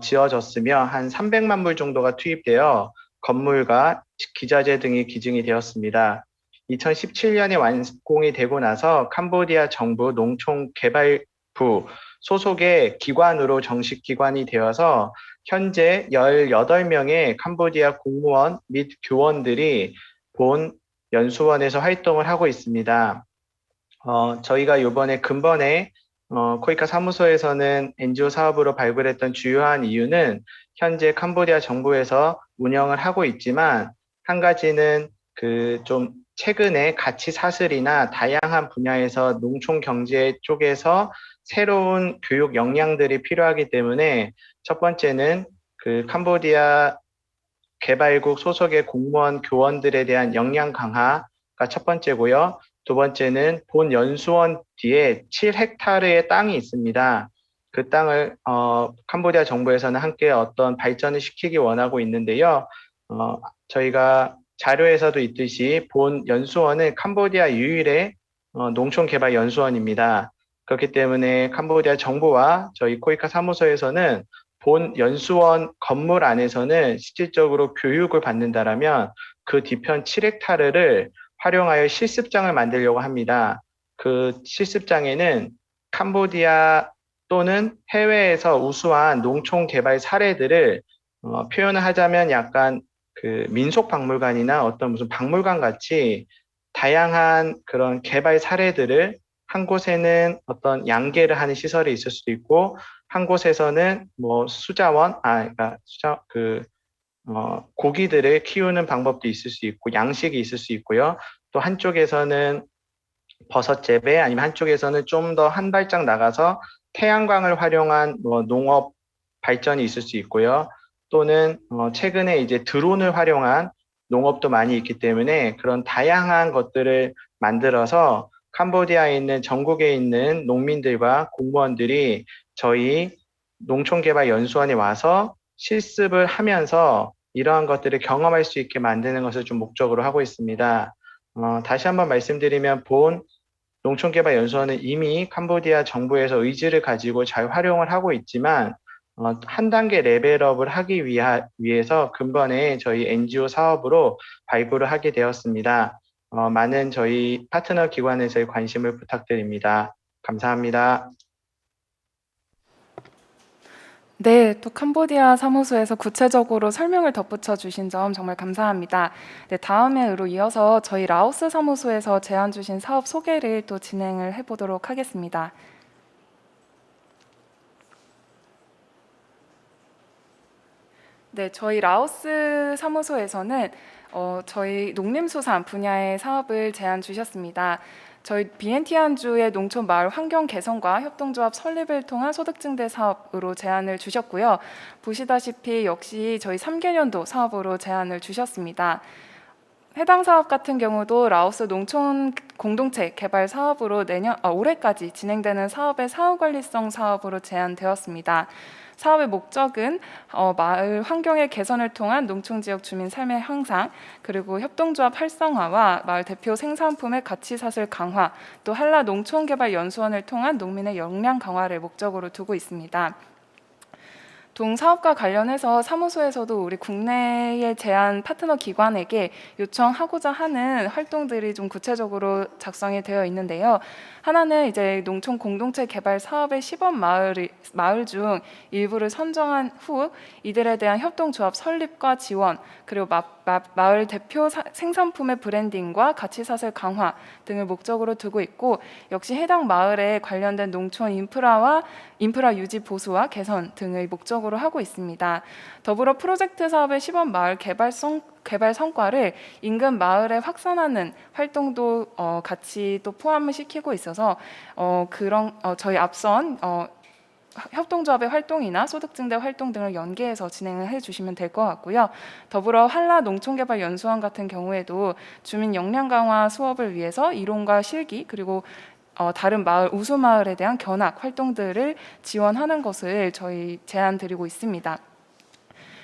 지어졌으며 한 300만 불 정도가 투입되어 건물과 기자재 등이 기증이 되었습니다. 2017년에 완공이 되고 나서 캄보디아 정부 농촌개발부 소속의 기관으로 정식 기관이 되어서 현재 18명의 캄보디아 공무원 및 교원들이 본 연수원에서 활동을 하고 있습니다. 저희가 이번에 근본에 코이카 사무소에서는 NGO 사업으로 발굴했던 주요한 이유는 현재 캄보디아 정부에서 운영을 하고 있지만 한 가지는 그 좀 최근에 가치 사슬이나 다양한 분야에서 농촌 경제 쪽에서 새로운 교육 역량들이 필요하기 때문에 첫 번째는 그 캄보디아 개발국 소속의 공무원 교원들에 대한 역량 강화가 첫 번째고요. 두 번째는 본 연수원 뒤에 7헥타르의 땅이 있습니다. 그 땅을 캄보디아 정부에서는 함께 어떤 발전을 시키기 원하고 있는데요. 저희가 자료에서도 있듯이 본 연수원은 캄보디아 유일의 농촌개발 연수원입니다. 그렇기 때문에 캄보디아 정부와 저희 코이카 사무소에서는 본 연수원 건물 안에서는 실질적으로 교육을 받는다라면 그 뒤편 7헥타르를 활용하여 실습장을 만들려고 합니다. 그 실습장에는 캄보디아 또는 해외에서 우수한 농촌 개발 사례들을 표현을 하자면 약간 그 민속박물관이나 어떤 무슨 박물관 같이 다양한 그런 개발 사례들을 한 곳에는 어떤 양계를 하는 시설이 있을 수도 있고 한 곳에서는 뭐 그러니까 고기들을 키우는 방법도 있을 수 있고 양식이 있을 수 있고요. 또 한쪽에서는 버섯 재배 아니면 한쪽에서는 좀 더 한 발짝 나가서 태양광을 활용한 뭐 농업 발전이 있을 수 있고요. 또는 최근에 이제 드론을 활용한 농업도 많이 있기 때문에 그런 다양한 것들을 만들어서 캄보디아에 있는 전국에 있는 농민들과 공무원들이 저희 농촌개발연수원에 와서 실습을 하면서 이러한 것들을 경험할 수 있게 만드는 것을 좀 목적으로 하고 있습니다. 다시 한번 말씀드리면 본 농촌개발연수원은 이미 캄보디아 정부에서 의지를 가지고 잘 활용을 하고 있지만 한 단계 레벨업을 하기 위해서 근본에 저희 NGO 사업으로 발굴을 하게 되었습니다. 많은 저희 파트너 기관에서의 관심을 부탁드립니다. 감사합니다. 네, 또 캄보디아 사무소에서 구체적으로 설명을 덧붙여 주신 점 정말 감사합니다. 네, 다음으로 이어서 저희 라오스 사무소에서 제안 주신 사업 소개를 또 진행을 해보도록 하겠습니다. 네, 저희 라오스 사무소에서는 저희 농림수산 분야의 사업을 제안 주셨습니다. 저희 비엔티안주의 농촌 마을 환경 개선과 협동조합 설립을 통한 소득 증대 사업으로 제안을 주셨고요. 보시다시피 역시 저희 3개년도 사업으로 제안을 주셨습니다. 해당 사업 같은 경우도 라오스 농촌 공동체 개발 사업으로 올해까지 진행되는 사업의 사후관리성 사업으로 제안되었습니다. 사업의 목적은 마을 환경의 개선을 통한 농촌지역 주민 삶의 향상, 그리고 협동조합 활성화와 마을 대표 생산품의 가치사슬 강화, 또 한라 농촌개발연수원을 통한 농민의 역량 강화를 목적으로 두고 있습니다. 동사업과 관련해서 사무소에서도 우리 국내의 제안 파트너 기관에게 요청하고자 하는 활동들이 좀 구체적으로 작성이 되어 있는데요. 하나는 이제 농촌 공동체 개발 사업의 시범 마을 중 일부를 선정한 후 이들에 대한 협동조합 설립과 지원, 그리고 마을 대표 생산품의 브랜딩과 가치사슬 강화 등을 목적으로 두고 있고, 역시 해당 마을에 관련된 농촌 인프라 유지 보수와 개선 등의 목적으로 하고 있습니다. 더불어 프로젝트 사업의 시범 마을 개발 성과를 인근 마을에 확산하는 활동도 같이 또 포함을 시키고 있어서 저희 앞선 협동조합의 활동이나 소득증대 활동 등을 연계해서 진행을 해주시면 될 것 같고요. 더불어 한라 농촌개발연수원 같은 경우에도 주민 역량 강화 수업을 위해서 이론과 실기 그리고 다른 마을 우수 마을에 대한 견학 활동들을 지원하는 것을 저희 제안 드리고 있습니다.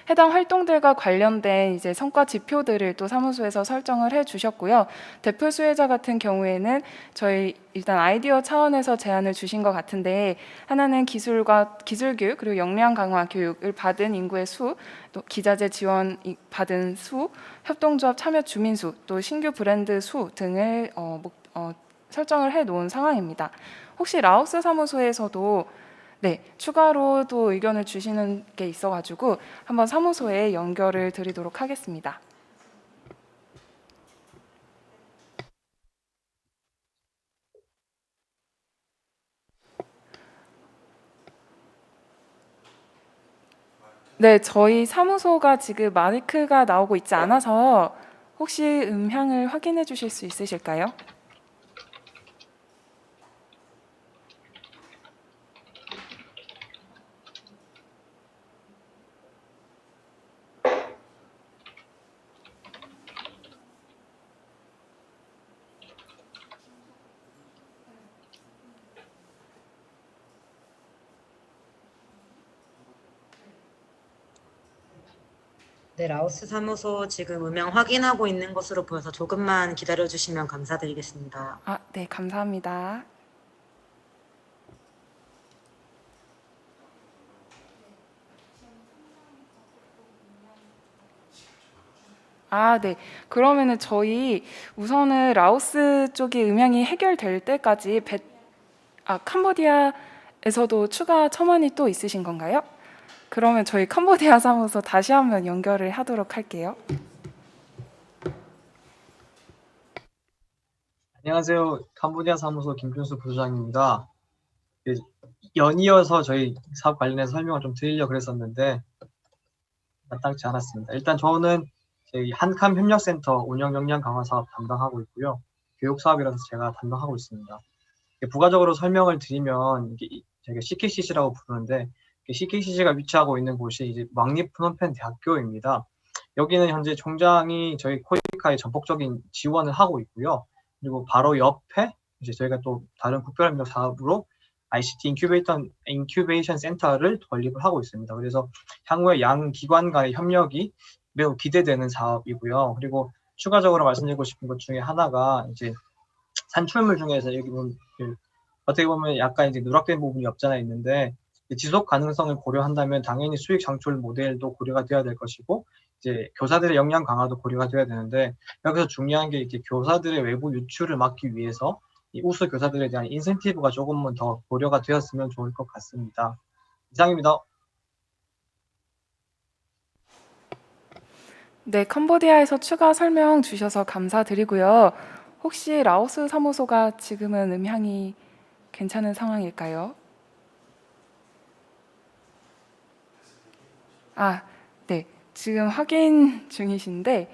해당 활동들과 관련된 이제 성과 지표들을 또 사무소에서 설정을 해주셨고요. 대표 수혜자 같은 경우에는 저희 일단 아이디어 차원에서 제안을 주신 것 같은데, 하나는 기술교육 그리고 역량 강화 교육을 받은 인구의 수, 또 기자재 지원 받은 수, 협동조합 참여 주민 수, 또 신규 브랜드 수 등을 설정을 해놓은 상황입니다. 혹시 라오스 사무소에서도 추가로 또 의견을 주시는 게 있어가지고 한번 사무소에 연결을 드리도록 하겠습니다. 네, 저희 사무소가 지금 마이크가 나오고 있지 않아서 혹시 음향을 확인해 주실 수 있으실까요? 네, 라오스 사무소 지금 음향 확인하고 있는 것으로 보여서 조금만 기다려 주시면 감사드리겠습니다. 아, 네, 감사합니다. 아, 네. 그러면은 저희 우선은 라오스 쪽이 음향이 해결될 때까지 캄보디아에서도 추가 첨언이 또 있으신 건가요? 그러면 저희 캄보디아 사무소 다시 한번 연결을 하도록 할게요. 안녕하세요. 캄보디아 사무소 김준수 부소장입니다. 연이어서 저희 사업 관련해서 설명을 좀 드리려고 그랬었는데 마땅치 않았습니다. 일단 저는 저희 한캄 협력센터 운영 역량 강화 사업 담당하고 있고요. 교육 사업이라서 제가 담당하고 있습니다. 부가적으로 설명을 드리면 이게 저희가 CKCC라고 부르는데 CKCC가 위치하고 있는 곳이 이제 왕립 프놈펜 대학교입니다. 여기는 현재 총장이 저희 코이카에 전폭적인 지원을 하고 있고요. 그리고 바로 옆에 이제 저희가 또 다른 국별협력 사업으로 ICT 인큐베이션 센터를 건립을 하고 있습니다. 그래서 향후에 양 기관과의 협력이 매우 기대되는 사업이고요. 그리고 추가적으로 말씀드리고 싶은 것 중에 하나가 이제 산출물 중에서 여기 보면 어떻게 보면 약간 이제 누락된 부분이 없잖아 있는데 지속 가능성을 고려한다면 당연히 수익 창출 모델도 고려가 되어야 될 것이고 이제 교사들의 역량 강화도 고려가 되어야 되는데 여기서 중요한 게 이렇게 교사들의 외부 유출을 막기 위해서 이 우수 교사들에 대한 인센티브가 조금은 더 고려가 되었으면 좋을 것 같습니다. 이상입니다. 네, 캄보디아에서 추가 설명 주셔서 감사드리고요. 혹시 라오스 사무소가 지금은 음향이 괜찮은 상황일까요? 아, 네. 지금 확인 중이신데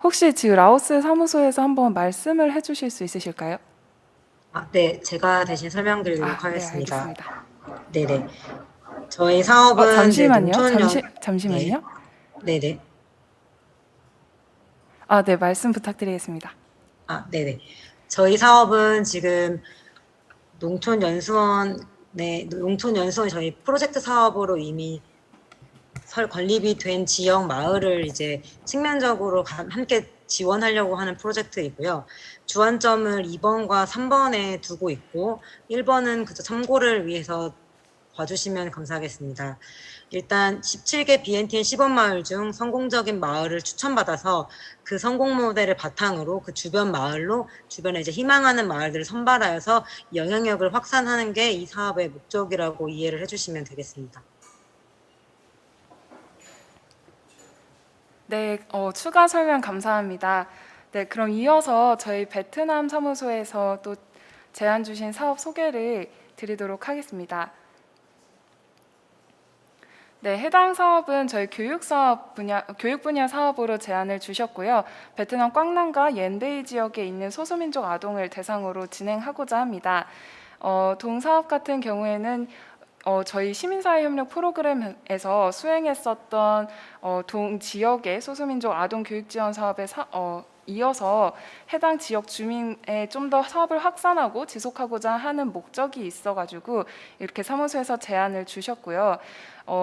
혹시 지금 라오스 사무소에서 한번 말씀을 해 주실 수 있으실까요? 네, 제가 대신 설명드리도록 네, 하겠습니다. 알겠습니다. 네네. 저희 사업은 잠시만요. 농촌 잠시만요. 네네. 네, 말씀 부탁드리겠습니다. 네네. 저희 사업은 지금 농촌연수원 저희 프로젝트 사업으로 이미 건립이 된 지역 마을을 이제 측면적으로 함께 지원하려고 하는 프로젝트이고요. 주안점을 2번과 3번에 두고 있고 1번은 그저 참고를 위해서 봐주시면 감사하겠습니다. 일단 17개 BNTN 시범마을 중 성공적인 마을을 추천받아서 그 성공 모델을 바탕으로 그 주변 마을로 주변에 이제 희망하는 마을들을 선발하여서 영향력을 확산하는 게 이 사업의 목적이라고 이해를 해주시면 되겠습니다. 네, 추가 설명 감사합니다. 네, 그럼 이어서 저희 베트남 사무소에서 또 제안 주신 사업 소개를 드리도록 하겠습니다. 네, 해당 사업은 저희 교육 분야 사업으로 제안을 주셨고요. 베트남 꽝난과 옌베이 지역에 있는 소수민족 아동을 대상으로 진행하고자 합니다. 동사업 같은 경우에는 저희 시민사회협력 프로그램에서 수행했었던 동 지역의 소수민족 아동 교육 지원 사업에 이어서 해당 지역 주민의 좀 더 사업을 확산하고 지속하고자 하는 목적이 있어가지고 이렇게 사무소에서 제안을 주셨고요.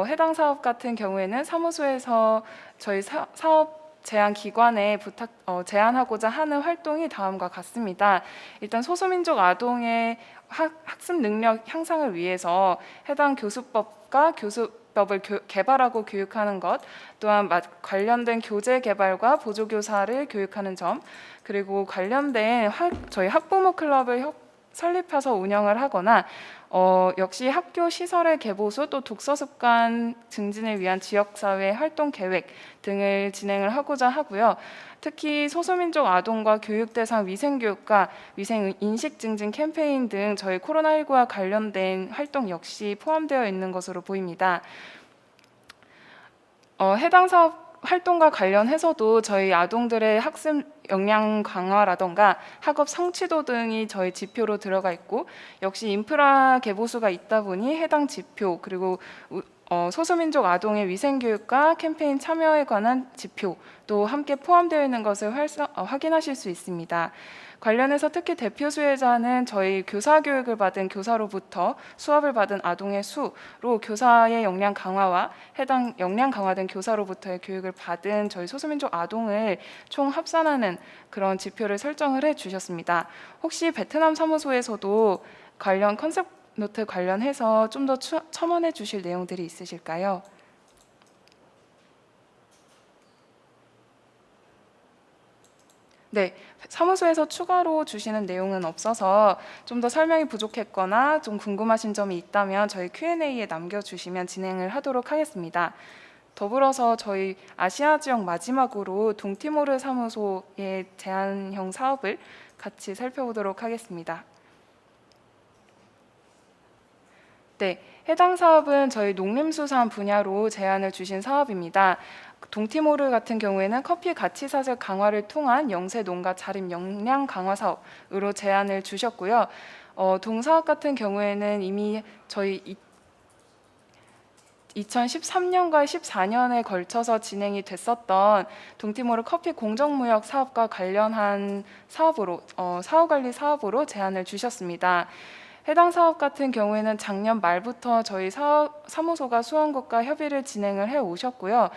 해당 사업 같은 경우에는 사무소에서 저희 사업 제안 기관에 제안하고자 하는 활동이 다음과 같습니다. 일단 소수민족 아동의 학습 능력 향상을 위해서 해당 교수법과 교수법을 개발하고 교육하는 것, 또한 관련된 교재 개발과 보조교사를 교육하는 점, 그리고 관련된 저희 학부모 클럽을 설립해서 운영을 하거나 역시 학교 시설의 개보수 또 독서 습관 증진을 위한 지역사회 활동 계획 등을 진행을 하고자 하고요. 특히 소수민족 아동과 교육 대상 위생교육과 위생 인식 증진 캠페인 등 저희 코로나19와 관련된 활동 역시 포함되어 있는 것으로 보입니다. 해당 사업 활동과 관련해서도 저희 아동들의 학습 역량 강화라던가 학업 성취도 등이 저희 지표로 들어가 있고, 역시 인프라 개보수가 있다 보니 해당 지표, 그리고 소수민족 아동의 위생교육과 캠페인 참여에 관한 지표도 함께 포함되어 있는 것을 확인하실 수 있습니다. 관련해서 특히 대표 수혜자는 저희 교사 교육을 받은 교사로부터 수업을 받은 아동의 수로 교사의 역량 강화와 해당 역량 강화된 교사로부터의 교육을 받은 저희 소수민족 아동을 총 합산하는 그런 지표를 설정을 해 주셨습니다. 혹시 베트남 사무소에서도 관련 컨셉 노트 관련해서 좀 더 첨언해 주실 내용들이 있으실까요? 네, 사무소에서 추가로 주시는 내용은 없어서 좀 더 설명이 부족했거나 좀 궁금하신 점이 있다면 저희 Q&A에 남겨주시면 진행을 하도록 하겠습니다. 더불어서 저희 아시아 지역 마지막으로 동티모르 사무소의 제한형 사업을 같이 살펴보도록 하겠습니다. 네, 해당 사업은 저희 농림수산 분야로 제안을 주신 사업입니다. 동티모르 같은 경우에는 커피 가치 사슬 강화를 통한 영세 농가 자립 역량 강화 사업으로 제안을 주셨고요. 동사업 같은 경우에는 이미 저희 2013년과 14년에 걸쳐서 진행이 됐었던 동티모르 커피 공정무역 사업과 관련한 사업으로 사후관리 사업으로 제안을 주셨습니다. 해당 사업 같은 경우에는 작년 말부터 저희 사무소가 수원국과 협의를 진행을 해 오셨고요.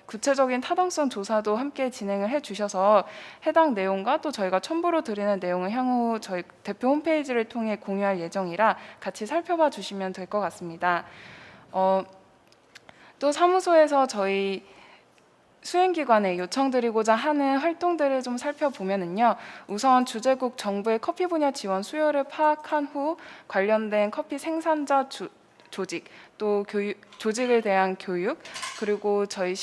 구체적인 타당성 조사도 함께 진행을 해 주셔서 해당 내용과 또 저희가 첨부로 드리는 내용을 향후 저희 대표 홈페이지를 통해 공유할 예정이라 같이 살펴봐 주시면 될 것 같습니다. 또 사무소에서 저희 수행기관에 요청드리고자 하는 활동들을 좀 살펴보면은요. 우선 주재국 정부의 커피 분야 지원 수요를 파악한 후 관련된 커피 생산자 조직, 또 조직에 대한 교육, 그리고 저희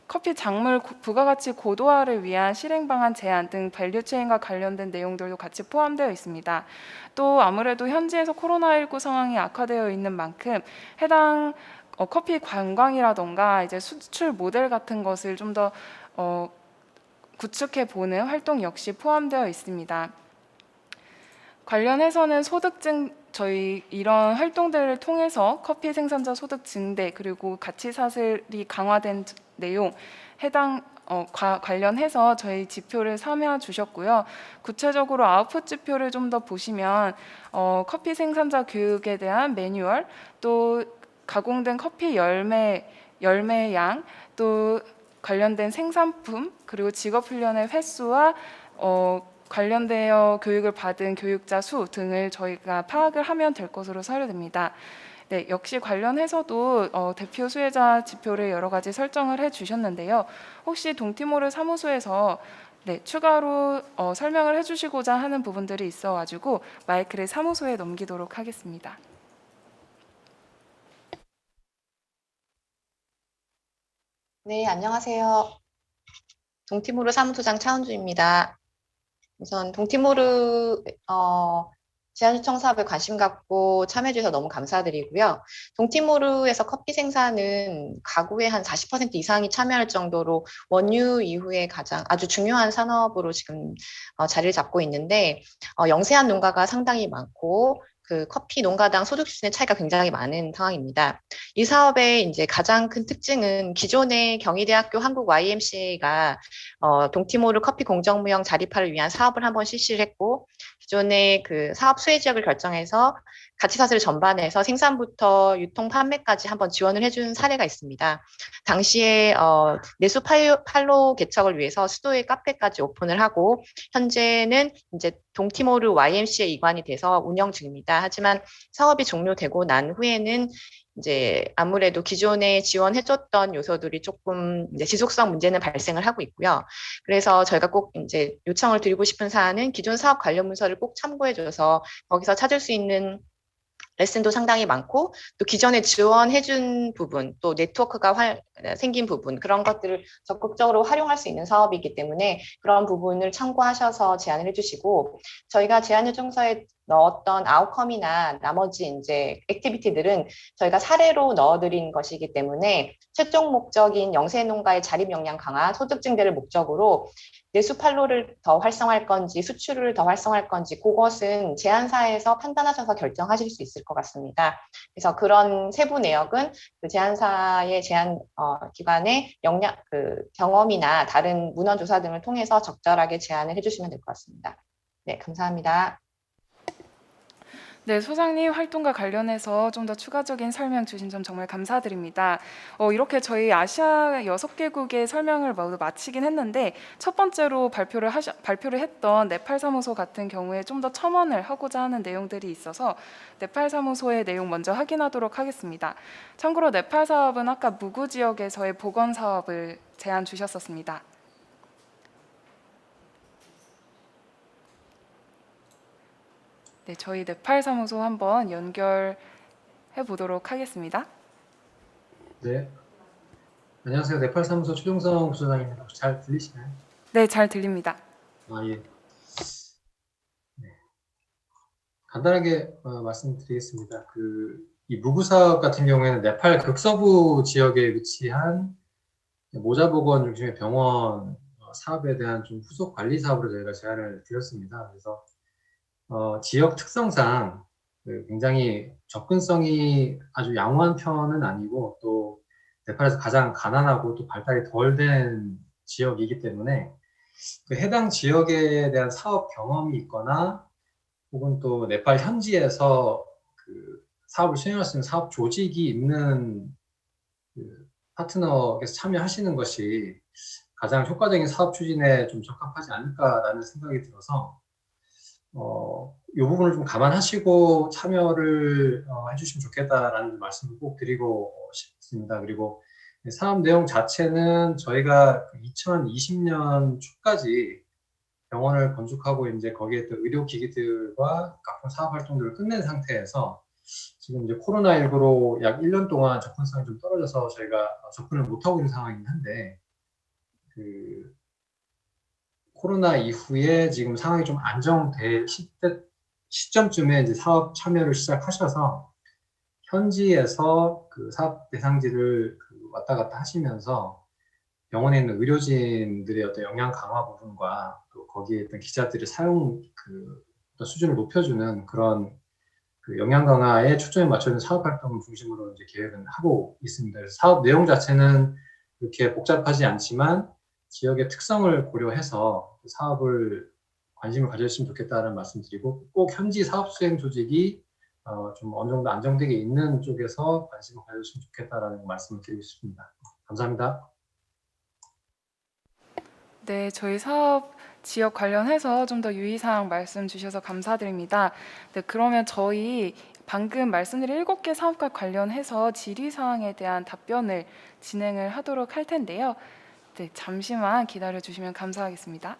커피 작물 부가가치 고도화를 위한 실행 방안 제안 등 밸류체인과 관련된 내용들도 같이 포함되어 있습니다. 또 아무래도 현지에서 코로나19 상황이 악화되어 있는 만큼 해당 커피 관광이라던가 이제 수출 모델 같은 것을 좀 더 구축해 보는 활동 역시 포함되어 있습니다. 관련해서는 소득증 저희 이런 활동들을 통해서 커피 생산자 소득 증대 그리고 가치 사슬이 강화된 내용 해당 관련해서 저희 지표를 삼아 주셨고요. 구체적으로 아웃풋 지표를 좀 더 보시면 커피 생산자 교육에 대한 매뉴얼, 또 가공된 커피 열매 양, 또 관련된 생산품, 그리고 직업 훈련의 횟수와 관련되어 교육을 받은 교육자 수 등을 저희가 파악을 하면 될 것으로 사료됩니다. 네, 역시 관련해서도 대표 수혜자 지표를 여러 가지 설정을 해 주셨는데요. 혹시 동티모르 사무소에서 추가로 설명을 해주시고자 하는 부분들이 있어가지고 마이크를 사무소에 넘기도록 하겠습니다. 네, 안녕하세요. 동티모르 사무소장 차은주입니다. 우선 동티모르 제안 요청 사업에 관심 갖고 참여해 주셔서 너무 감사드리고요. 동티모르에서 커피 생산은 가구의 한 40% 이상이 참여할 정도로 원유 이후에 아주 중요한 산업으로 지금 자리를 잡고 있는데 영세한 농가가 상당히 많고 그 커피 농가당 소득 수준의 차이가 굉장히 많은 상황입니다. 이 사업의 이제 가장 큰 특징은 기존의 경희대학교 한국 YMCA가 동티모르 커피 공정무역 자립화를 위한 사업을 한번 실시를 했고, 기존의 그 사업 수혜 지역을 결정해서 가치사슬 전반에서 생산부터 유통 판매까지 한번 지원을 해준 사례가 있습니다. 당시에 내수 판로 개척을 위해서 수도에 카페까지 오픈을 하고, 현재는 이제 동티모르 YMCA 이관이 돼서 운영 중입니다. 하지만 사업이 종료되고 난 후에는 이제 아무래도 기존에 지원해줬던 요소들이 조금 이제 지속성 문제는 발생을 하고 있고요. 그래서 저희가 꼭 이제 요청을 드리고 싶은 사안은 기존 사업 관련 문서를 꼭 참고해줘서 거기서 찾을 수 있는 레슨도 상당히 많고 또 기존에 지원해준 부분 또 네트워크가 생긴 부분 그런 것들을 적극적으로 활용할 수 있는 사업이기 때문에 그런 부분을 참고하셔서 제안을 해주시고 저희가 제안 요청서에 넣었던 아웃컴이나 나머지 이제 액티비티들은 저희가 사례로 넣어드린 것이기 때문에 최종 목적인 영세농가의 자립 역량 강화, 소득 증대를 목적으로 내수 판로를 더 활성화할 건지 수출을 더 활성화할 건지 그것은 제안사에서 판단하셔서 결정하실 수 있을 것 같습니다. 그래서 그런 세부 내역은 그 제안사의 제안 기관의 경험이나 다른 문헌 조사 등을 통해서 적절하게 제안을 해주시면 될 것 같습니다. 네, 감사합니다. 네, 소장님 활동과 관련해서 좀 더 추가적인 설명 주신 점 정말 감사드립니다. 이렇게 저희 아시아 6개국의 설명을 모두 마치긴 했는데 첫 번째로 발표를 했던 네팔 사무소 같은 경우에 좀 더 첨언을 하고자 하는 내용들이 있어서 네팔 사무소의 내용 먼저 확인하도록 하겠습니다. 참고로 네팔 사업은 아까 무구 지역에서의 보건 사업을 제안 주셨었습니다. 네, 저희 네팔 사무소 한번 연결해 보도록 하겠습니다. 네. 안녕하세요. 네팔 사무소 최종성 부소장입니다. 혹시 잘 들리시나요? 네, 잘 들립니다. 아, 예. 네. 간단하게 말씀드리겠습니다. 이 무구 사업 같은 경우에는 네팔 극서부 지역에 위치한 모자보건 중심의 병원 사업에 대한 좀 후속 관리 사업으로 저희가 제안을 드렸습니다. 그래서 지역 특성상 굉장히 접근성이 아주 양호한 편은 아니고 또 네팔에서 가장 가난하고 또 발달이 덜 된 지역이기 때문에 해당 지역에 대한 사업 경험이 있거나 혹은 또 네팔 현지에서 사업을 수행할 수 있는 사업 조직이 있는 파트너께서 참여하시는 것이 가장 효과적인 사업 추진에 좀 적합하지 않을까라는 생각이 들어서 이 부분을 좀 감안하시고 참여를 해주시면 좋겠다라는 말씀을 꼭 드리고 싶습니다. 그리고 사업 내용 자체는 저희가 2020년 초까지 병원을 건축하고 이제 거기에 또 의료기기들과 각종 사업 활동들을 끝낸 상태에서 지금 이제 코로나19로 약 1년 동안 접근성이 좀 떨어져서 저희가 접근을 못하고 있는 상황이긴 한데 코로나 이후에 지금 상황이 좀 안정될 시점쯤에 이제 사업 참여를 시작하셔서 현지에서 사업 대상지를 왔다 갔다 하시면서 병원에 있는 의료진들의 어떤 역량 강화 부분과 또 거기에 있던 기자들의 사용 어떤 수준을 높여주는 그런 역량 강화에 초점을 맞춰는 사업 활동을 중심으로 이제 계획은 하고 있습니다. 그래서 사업 내용 자체는 그렇게 복잡하지 않지만 지역의 특성을 고려해서 사업을 관심을 가져주시면 좋겠다는 말씀드리고 꼭 현지 사업 수행 조직이 좀 어느 정도 안정되게 있는 쪽에서 관심을 가져주시면 좋겠다라는 말씀을 드리고 싶습니다. 감사합니다. 네, 저희 사업 지역 관련해서 좀 더 유의사항 말씀 주셔서 감사드립니다. 네, 그러면 저희 방금 말씀드린 7개 사업과 관련해서 질의사항에 대한 답변을 진행을 하도록 할 텐데요. 네, 잠시만 기다려 주시면 감사하겠습니다.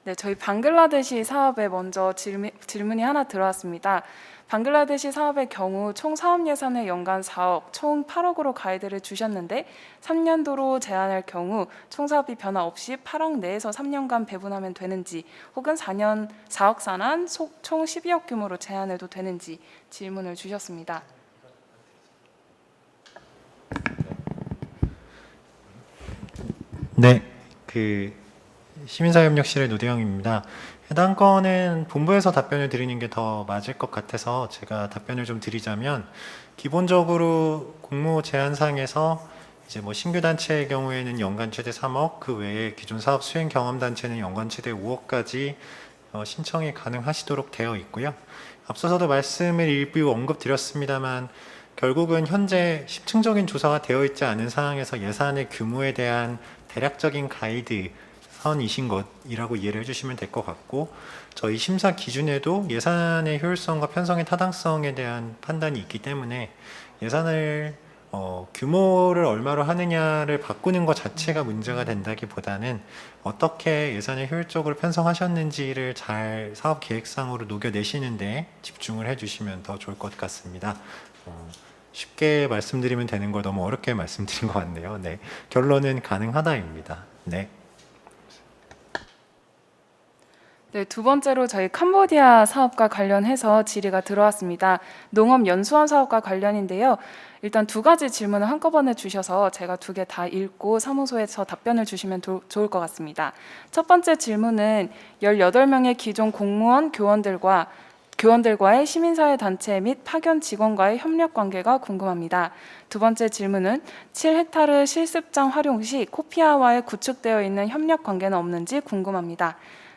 네, 저희 방글라데시 사업에 먼저 질문이 하나 들어왔습니다. 방글라데시 사업의 경우 총 사업 예산을 연간 4억, 총 8억으로 가이드를 주셨는데 3년도로 제한할 경우 총 사업비 변화 없이 8억 내에서 3년간 배분하면 되는지 혹은 4억 산한 총 12억 규모로 제한해도 되는지 질문을 주셨습니다. 네, 시민사회협력실의 노대영입니다. 해당 건은 본부에서 답변을 드리는 게 더 맞을 것 같아서 제가 답변을 좀 드리자면 기본적으로 공모 제안상에서 이제 뭐 신규 단체의 경우에는 연간 최대 3억, 그 외에 기존 사업 수행 경험 단체는 연간 최대 5억까지 신청이 가능하시도록 되어 있고요. 앞서서도 말씀을 일부 언급드렸습니다만 결국은 현재 심층적인 조사가 되어 있지 않은 상황에서 예산의 규모에 대한 대략적인 가이드 선이신 것이라고 이해를 해주시면 될 것 같고, 저희 심사 기준에도 예산의 효율성과 편성의 타당성에 대한 판단이 있기 때문에 예산을 규모를 얼마로 하느냐를 바꾸는 것 자체가 문제가 된다기보다는 어떻게 예산을 효율적으로 편성하셨는지를 잘 사업 계획상으로 녹여내시는데 집중을 해주시면 더 좋을 것 같습니다. 쉽게 말씀드리면 되는 걸 너무 어렵게 말씀드린 것 같네요. 네, 결론은 가능하다입니다. 네. 네, 두 번째로 저희 캄보디아 사업과 관련해서 질의가 들어왔습니다. 농업연수원 사업과 관련인데요. 일단 두 가지 질문을 한꺼번에 주셔서 제가 두 개 다 읽고 사무소에서 답변을 주시면 좋을 것 같습니다. 첫 번째 질문은 18명의 기존 공무원 교원들과의 시민사회단체 및 파견 직원과의 협력 관계가 궁금합니다. 두 번째 질문은 7헥타르 실습장 활용 시 코피아와의 구축되어 있는 협력 관계는 없는지 궁금합니다.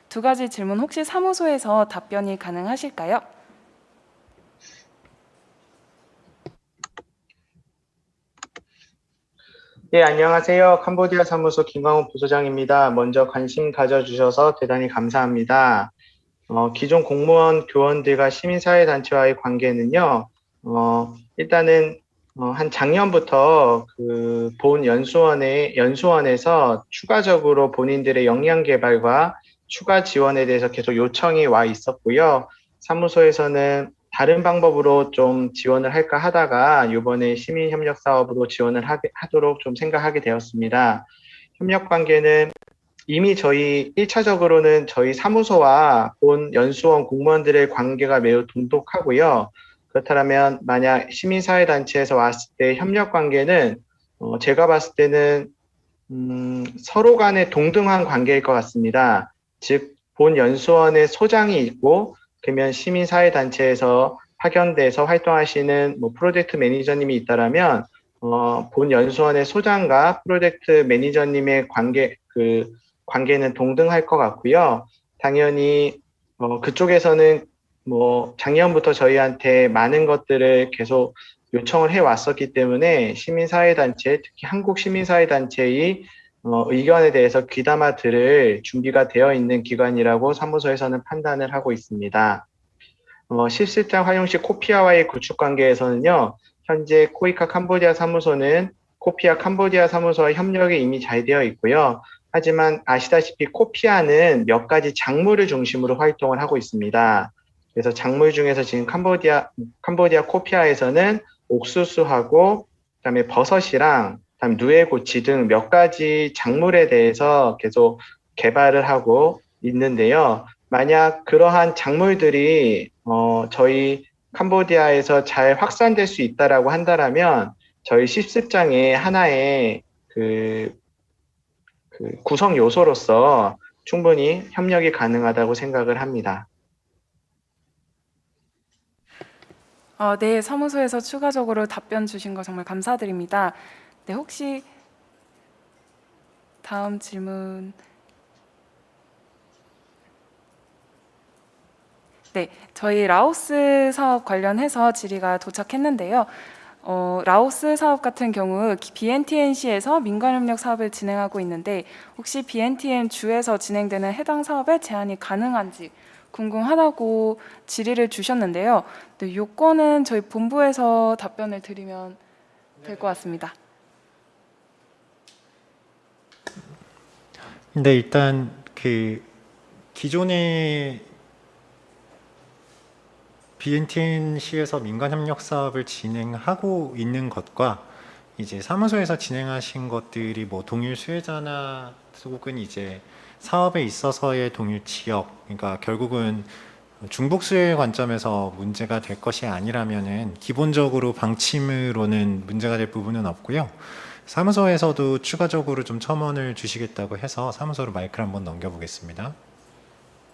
두 가지 질문 혹시 사무소에서 답변이 가능하실까요? 예, 안녕하세요. 캄보디아 사무소 김광호 부소장입니다. 먼저 관심 가져주셔서 대단히 감사합니다. 기존 공무원 교원들과 시민사회단체와의 관계는요, 일단은 한 작년부터 그 본 연수원에서 추가적으로 본인들의 역량 개발과 추가 지원에 대해서 계속 요청이 와 있었고요. 사무소에서는 다른 방법으로 좀 지원을 할까 하다가 이번에 시민협력 사업으로 지원을 하도록 좀 생각하게 되었습니다. 협력 관계는 이미 저희 1차적으로는 저희 사무소와 본 연수원 공무원들의 관계가 매우 돈독하고요. 그렇다면 만약 시민사회단체에서 왔을 때 협력 관계는 제가 봤을 때는 서로 간에 동등한 관계일 것 같습니다. 즉, 본 연수원에 소장이 있고 그러면 시민사회단체에서 파견돼서 활동하시는 프로젝트 매니저님이 있다라면 본 연수원의 소장과 프로젝트 매니저님의 관계는 동등할 것 같고요. 당연히 그쪽에서는 작년부터 저희한테 많은 것들을 계속 요청을 해왔었기 때문에 시민사회단체, 특히 한국 시민사회단체의 의견에 대해서 귀담아 들을 준비가 되어 있는 기관이라고 사무소에서는 판단을 하고 있습니다. 실습장 활용 시 코피아와의 구축 관계에서는요, 현재 코이카 캄보디아 사무소는 코피아 캄보디아 사무소와 협력이 이미 잘 되어 있고요. 하지만 아시다시피 코피아는 몇 가지 작물을 중심으로 활동을 하고 있습니다. 그래서 작물 중에서 지금 캄보디아 코피아에서는 옥수수하고 그다음에 버섯이랑 그다음에 누에고치 등 몇 가지 작물에 대해서 계속 개발을 하고 있는데요. 만약 그러한 작물들이 저희 캄보디아에서 잘 확산될 수 있다라고 한다라면 저희 실습장의 하나의 구성 요소로서 충분히 협력이 가능하다고 생각을 합니다. 네, 사무소에서 추가적으로 답변 주신 거 정말 감사드립니다. 네, 혹시 다음 질문. 네, 저희 라오스 사업 관련해서 질의가 도착했는데요. 라오스 사업 같은 경우 BNTNC에서 민간협력 사업을 진행하고 있는데 혹시 BNTN 주에서 진행되는 해당 사업에 제한이 가능한지 궁금하다고 질의를 주셨는데요. 네, 요건은 저희 본부에서 답변을 드리면 될 것 같습니다. 근데 일단 기존의 BNTNC에서 민간협력 사업을 진행하고 있는 것과 이제 사무소에서 진행하신 것들이 동일 수혜자나 혹은 이제 사업에 있어서의 동일 지역, 그러니까 결국은 중복 수혜의 관점에서 문제가 될 것이 아니라면은 기본적으로 방침으로는 문제가 될 부분은 없고요. 사무소에서도 추가적으로 좀 첨언을 주시겠다고 해서 사무소로 마이크를 한번 넘겨보겠습니다.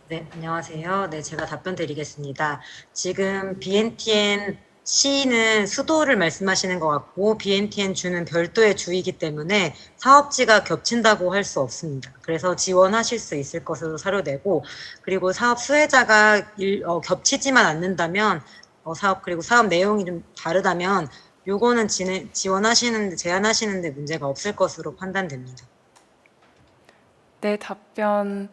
네, 안녕하세요. 네, 제가 답변 드리겠습니다. 지금 BNTN C는 수도를 말씀하시는 것 같고 BNTN 주는 별도의 주이기 때문에 사업지가 겹친다고 할 수 없습니다. 그래서 지원하실 수 있을 것으로 사료되고, 그리고 사업 수혜자가 겹치지만 않는다면 그리고 사업 내용이 좀 다르다면 요거는 지원하시는데 제한하시는데 문제가 없을 것으로 판단됩니다. 네, 답변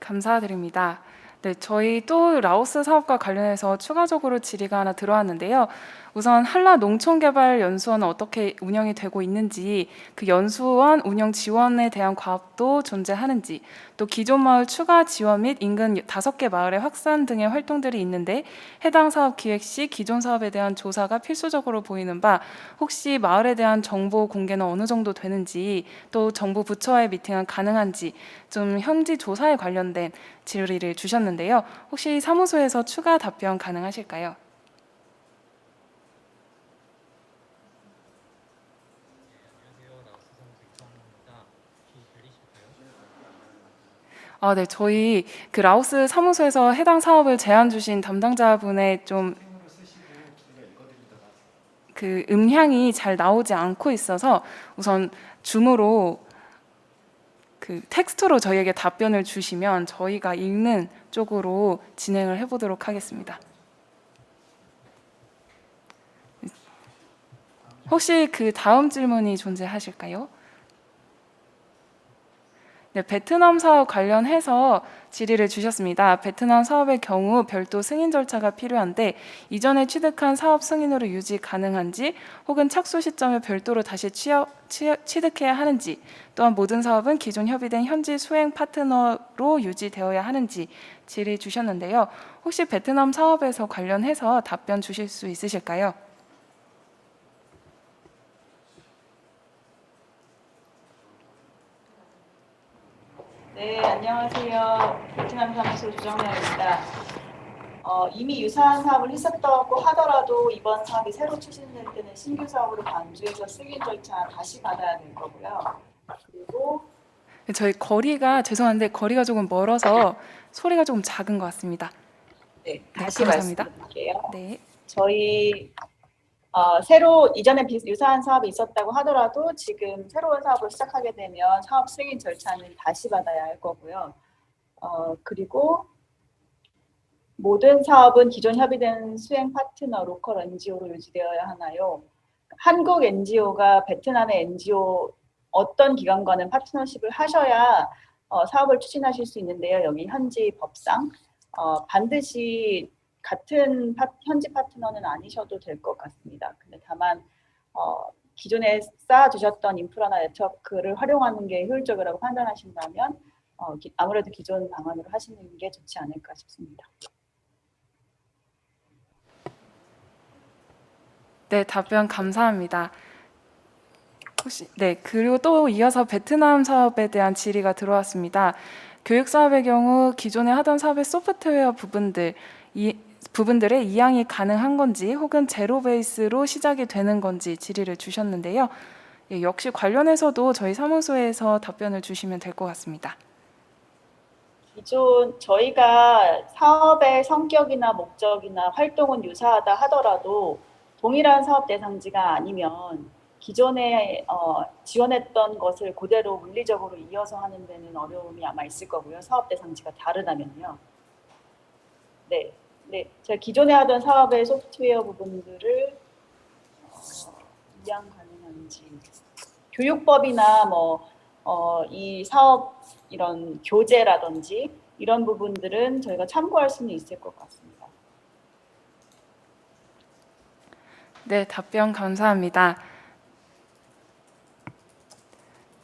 감사드립니다. 네, 저희 또 라오스 사업과 관련해서 추가적으로 질의가 하나 들어왔는데요. 우선 한라농촌개발연수원은 어떻게 운영이 되고 있는지, 그 연수원 운영 지원에 대한 과업도 존재하는지, 또 기존 마을 추가 지원 및 인근 5개 마을의 확산 등의 활동들이 있는데 해당 사업 기획 시 기존 사업에 대한 조사가 필수적으로 보이는 바, 혹시 마을에 대한 정보 공개는 어느 정도 되는지, 또 정부 부처와의 미팅은 가능한지 좀 현지 조사에 관련된 질의를 주셨는데요. 혹시 사무소에서 추가 답변 가능하실까요? 네, 저희 그 라오스 사무소에서 해당 사업을 제안 주신 담당자분의 좀 그 음향이 잘 나오지 않고 있어서 우선 줌으로 그 텍스트로 저희에게 답변을 주시면 저희가 읽는 쪽으로 진행을 해보도록 하겠습니다. 혹시 그 다음 질문이 존재하실까요? 네, 베트남 사업 관련해서 질의를 주셨습니다. 베트남 사업의 경우 별도 승인 절차가 필요한데 이전에 취득한 사업 승인으로 유지 가능한지, 혹은 착수 시점에 별도로 다시 취득해야 하는지, 또한 모든 사업은 기존 협의된 현지 수행 파트너로 유지되어야 하는지 질의 주셨는데요. 혹시 베트남 사업에서 관련해서 답변 주실 수 있으실까요? 네, 안녕하세요. 베트남 사무소 조정래입니다. 이미 유사한 사업을 했었다고 하더라도 이번 사업이 새로 추진될 때는 신규 사업으로 간주해서 승인 절차 다시 받아야 될 거고요. 그리고 저희 죄송한데 거리가 조금 멀어서 소리가 조금 작은 것 같습니다. 네, 다시 감사합니다. 말씀드릴게요. 네. 저희 이전에 유사한 사업이 있었다고 하더라도 지금 새로운 사업을 시작하게 되면 사업 승인 절차는 다시 받아야 할 거고요. 그리고 모든 사업은 기존 협의된 수행 파트너, 로컬 NGO로 유지되어야 하나요? 한국 NGO가 베트남의 NGO 어떤 기관과는 파트너십을 하셔야 사업을 추진하실 수 있는데요. 여기 현지 법상 반드시 같은 현지 파트너는 아니셔도 될 것 같습니다. 근데 다만 기존에 쌓아두셨던 인프라나 네트워크를 활용하는 게 효율적이라고 판단하신다면 아무래도 기존 방안으로 하시는 게 좋지 않을까 싶습니다. 네, 답변 감사합니다. 그리고 또 이어서 베트남 사업에 대한 질의가 들어왔습니다. 교육 사업의 경우 기존에 하던 사업의 소프트웨어 부분들의 이양이 가능한 건지, 혹은 제로 베이스로 시작이 되는 건지 질의를 주셨는데요. 역시 관련해서도 저희 사무소에서 답변을 주시면 될 것 같습니다. 기존 저희가 사업의 성격이나 목적이나 활동은 유사하다 하더라도 동일한 사업 대상지가 아니면 기존에 지원했던 것을 그대로 물리적으로 이어서 하는 데는 어려움이 아마 있을 거고요. 사업 대상지가 다르다면요. 네, 제가 기존에 하던 사업의 소프트웨어 부분들을 이양 가능한지, 교육법이나 이 사업 이런 교재라든지 이런 부분들은 저희가 참고할 수는 있을 것 같습니다. 네, 답변 감사합니다.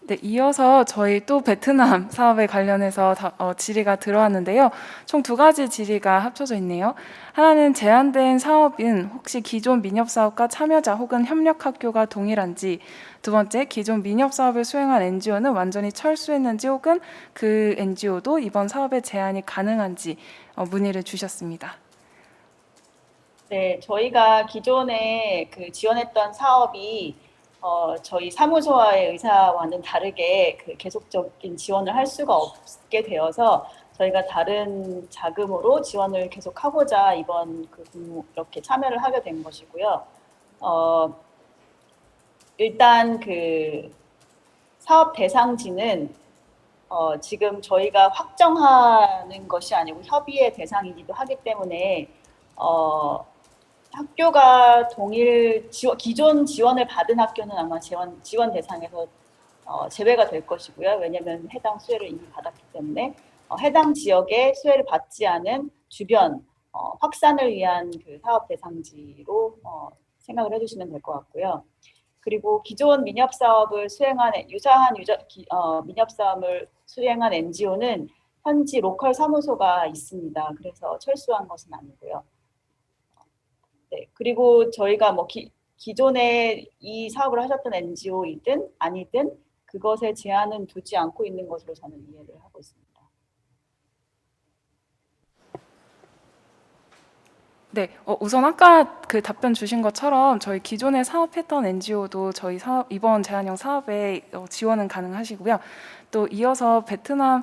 네, 이어서 저희 또 베트남 사업에 관련해서 질의가 들어왔는데요. 총 2가지 질의가 합쳐져 있네요. 하나는 제한된 사업인 혹시 기존 민협사업과 참여자 혹은 협력학교가 동일한지, 두 번째, 기존 민협사업을 수행한 NGO는 완전히 철수했는지, 혹은 그 NGO도 이번 사업에 제한이 가능한지 문의를 주셨습니다. 네, 저희가 기존에 지원했던 사업이 저희 사무소와의 의사와는 다르게 계속적인 지원을 할 수가 없게 되어서 저희가 다른 자금으로 지원을 계속하고자 이번 이렇게 참여를 하게 된 것이고요. 일단 사업 대상지는 지금 저희가 확정하는 것이 아니고 협의의 대상이기도 하기 때문에 학교가 기존 지원을 받은 학교는 아마 지원 대상에서 제외가 될 것이고요. 왜냐하면 해당 수혜를 이미 받았기 때문에 해당 지역에 수혜를 받지 않은 주변 확산을 위한 사업 대상지로 생각을 해주시면 될 것 같고요. 그리고 기존 민협 사업을 유사한 민협 사업을 수행한 NGO는 현지 로컬 사무소가 있습니다. 그래서 철수한 것은 아니고요. 네, 그리고 저희가 기존에 이 사업을 하셨던 NGO이든 아니든 그것에 제한은 두지 않고 있는 것으로 저는 이해를 하고 있습니다. 네, 우선 아까 답변 주신 것처럼 저희 기존에 사업했던 NGO도 저희 이번 제한형 사업에 지원은 가능하시고요. 또 이어서 베트남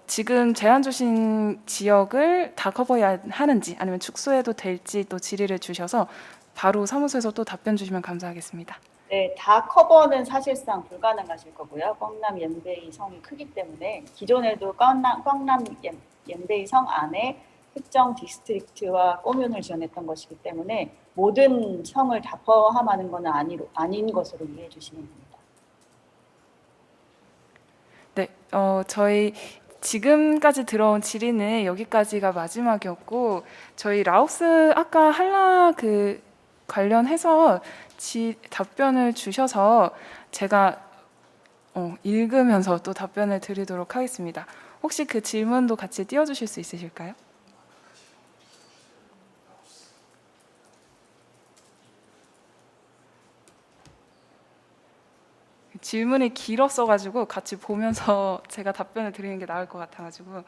지금 제안 주신 지역을 다 커버해야 하는지 아니면 축소해도 될지 또 질의를 주셔서 바로 사무소에서 또 답변 주시면 감사하겠습니다. 네, 다 커버는 사실상 불가능하실 거고요. 꽝남 옌베이 성이 크기 때문에 기존에도 꽝남 옌베이 성 안에 특정 디스트릭트와 꼬뮌을 지원했던 것이기 때문에 모든 성을 다 포함하는 것은 아닌 것으로 이해해 주시면 됩니다. 네, 저희 지금까지 들어온 질의는 여기까지가 마지막이었고 저희 라오스 아까 한라 관련해서 답변을 주셔서 제가 읽으면서 또 답변을 드리도록 하겠습니다. 혹시 그 질문도 같이 띄워주실 수 있으실까요? 질문이 길었어가지고 같이 보면서 제가 답변을 드리는 게 나을 것 같아가지고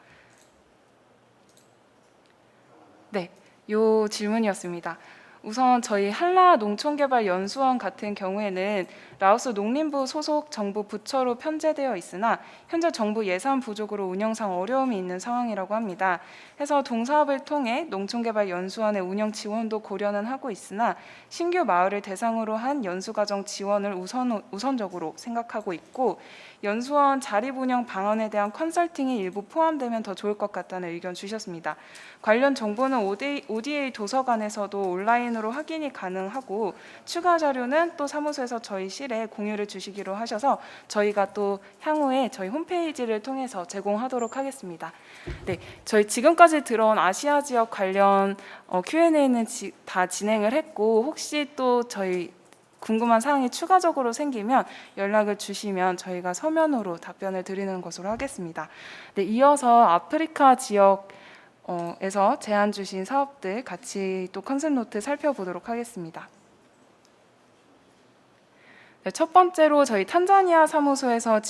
네, 요 질문이었습니다. 우선 저희 한라 농촌개발연수원 같은 경우에는 라오스 농림부 소속 정부 부처로 편제되어 있으나 현재 정부 예산 부족으로 운영상 어려움이 있는 상황이라고 합니다. 해서 동사업을 통해 농촌개발연수원의 운영 지원도 고려는 하고 있으나 신규 마을을 대상으로 한 연수과정 지원을 우선적으로 생각하고 있고 연수원 자립운영 방안에 대한 컨설팅이 일부 포함되면 더 좋을 것 같다는 의견 주셨습니다. 관련 정보는 ODA 도서관에서도 온라인으로 확인이 가능하고 추가 자료는 또 사무소에서 저희 실에 공유를 주시기로 하셔서 저희가 또 향후에 저희 홈페이지를 통해서 제공하도록 하겠습니다. 네, 저희 지금까지 들어온 아시아 지역 관련 Q&A는 다 진행을 했고 혹시 또 저희 궁금한 사항이 추가적으로 생기면 연락을 주시면 저희가 서면으로 답변을 드리는 것으로 하겠습니다. 네, 이어서 아프리카 지역에서 제안 주신 사업들 같이 또 컨셉 노트 살펴보도록 하겠습니다. 네, 첫 번째로 저희 탄자니아 사무소에서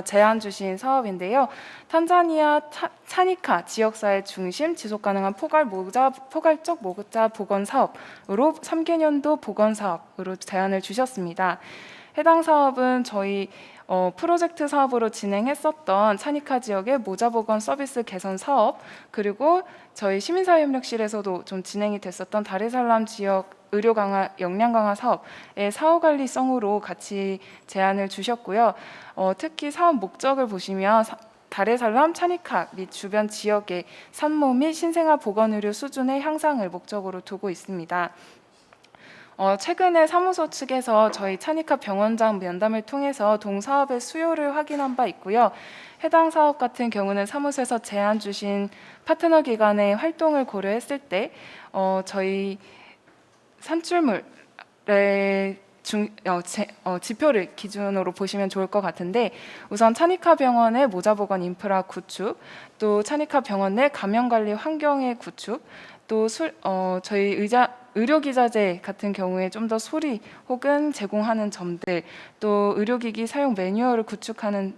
제안 주신 사업인데요. 탄자니아 차니카 지역사회 중심 지속가능한 포괄적 모자 보건 사업으로 3개년도 보건 사업으로 제안을 주셨습니다. 해당 사업은 저희 프로젝트 사업으로 진행했었던 차니카 지역의 모자 보건 서비스 개선 사업 그리고 저희 시민사회협력실에서도 좀 진행이 됐었던 다르살람 지역 의료 강화, 역량 강화 사업의 사후 관리성으로 같이 제안을 주셨고요. 특히 사업 목적을 보시면 다르살람, 차니카 및 주변 지역의 산모 및 신생아 보건 의료 수준의 향상을 목적으로 두고 있습니다. 최근에 사무소 측에서 저희 차니카 병원장 면담을 통해서 동사업의 수요를 확인한 바 있고요. 해당 사업 같은 경우는 사무소에서 제안 주신 파트너 기관의 활동을 고려했을 때 저희 산출물의 지표를 기준으로 보시면 좋을 것 같은데 우선 차니카 병원의 모자보건 인프라 구축, 또 차니카 병원 내 감염관리 환경의 구축, 또 저희 의료기자재 같은 경우에 좀 더 수리 혹은 제공하는 점들, 또 의료기기 사용 매뉴얼을 구축하는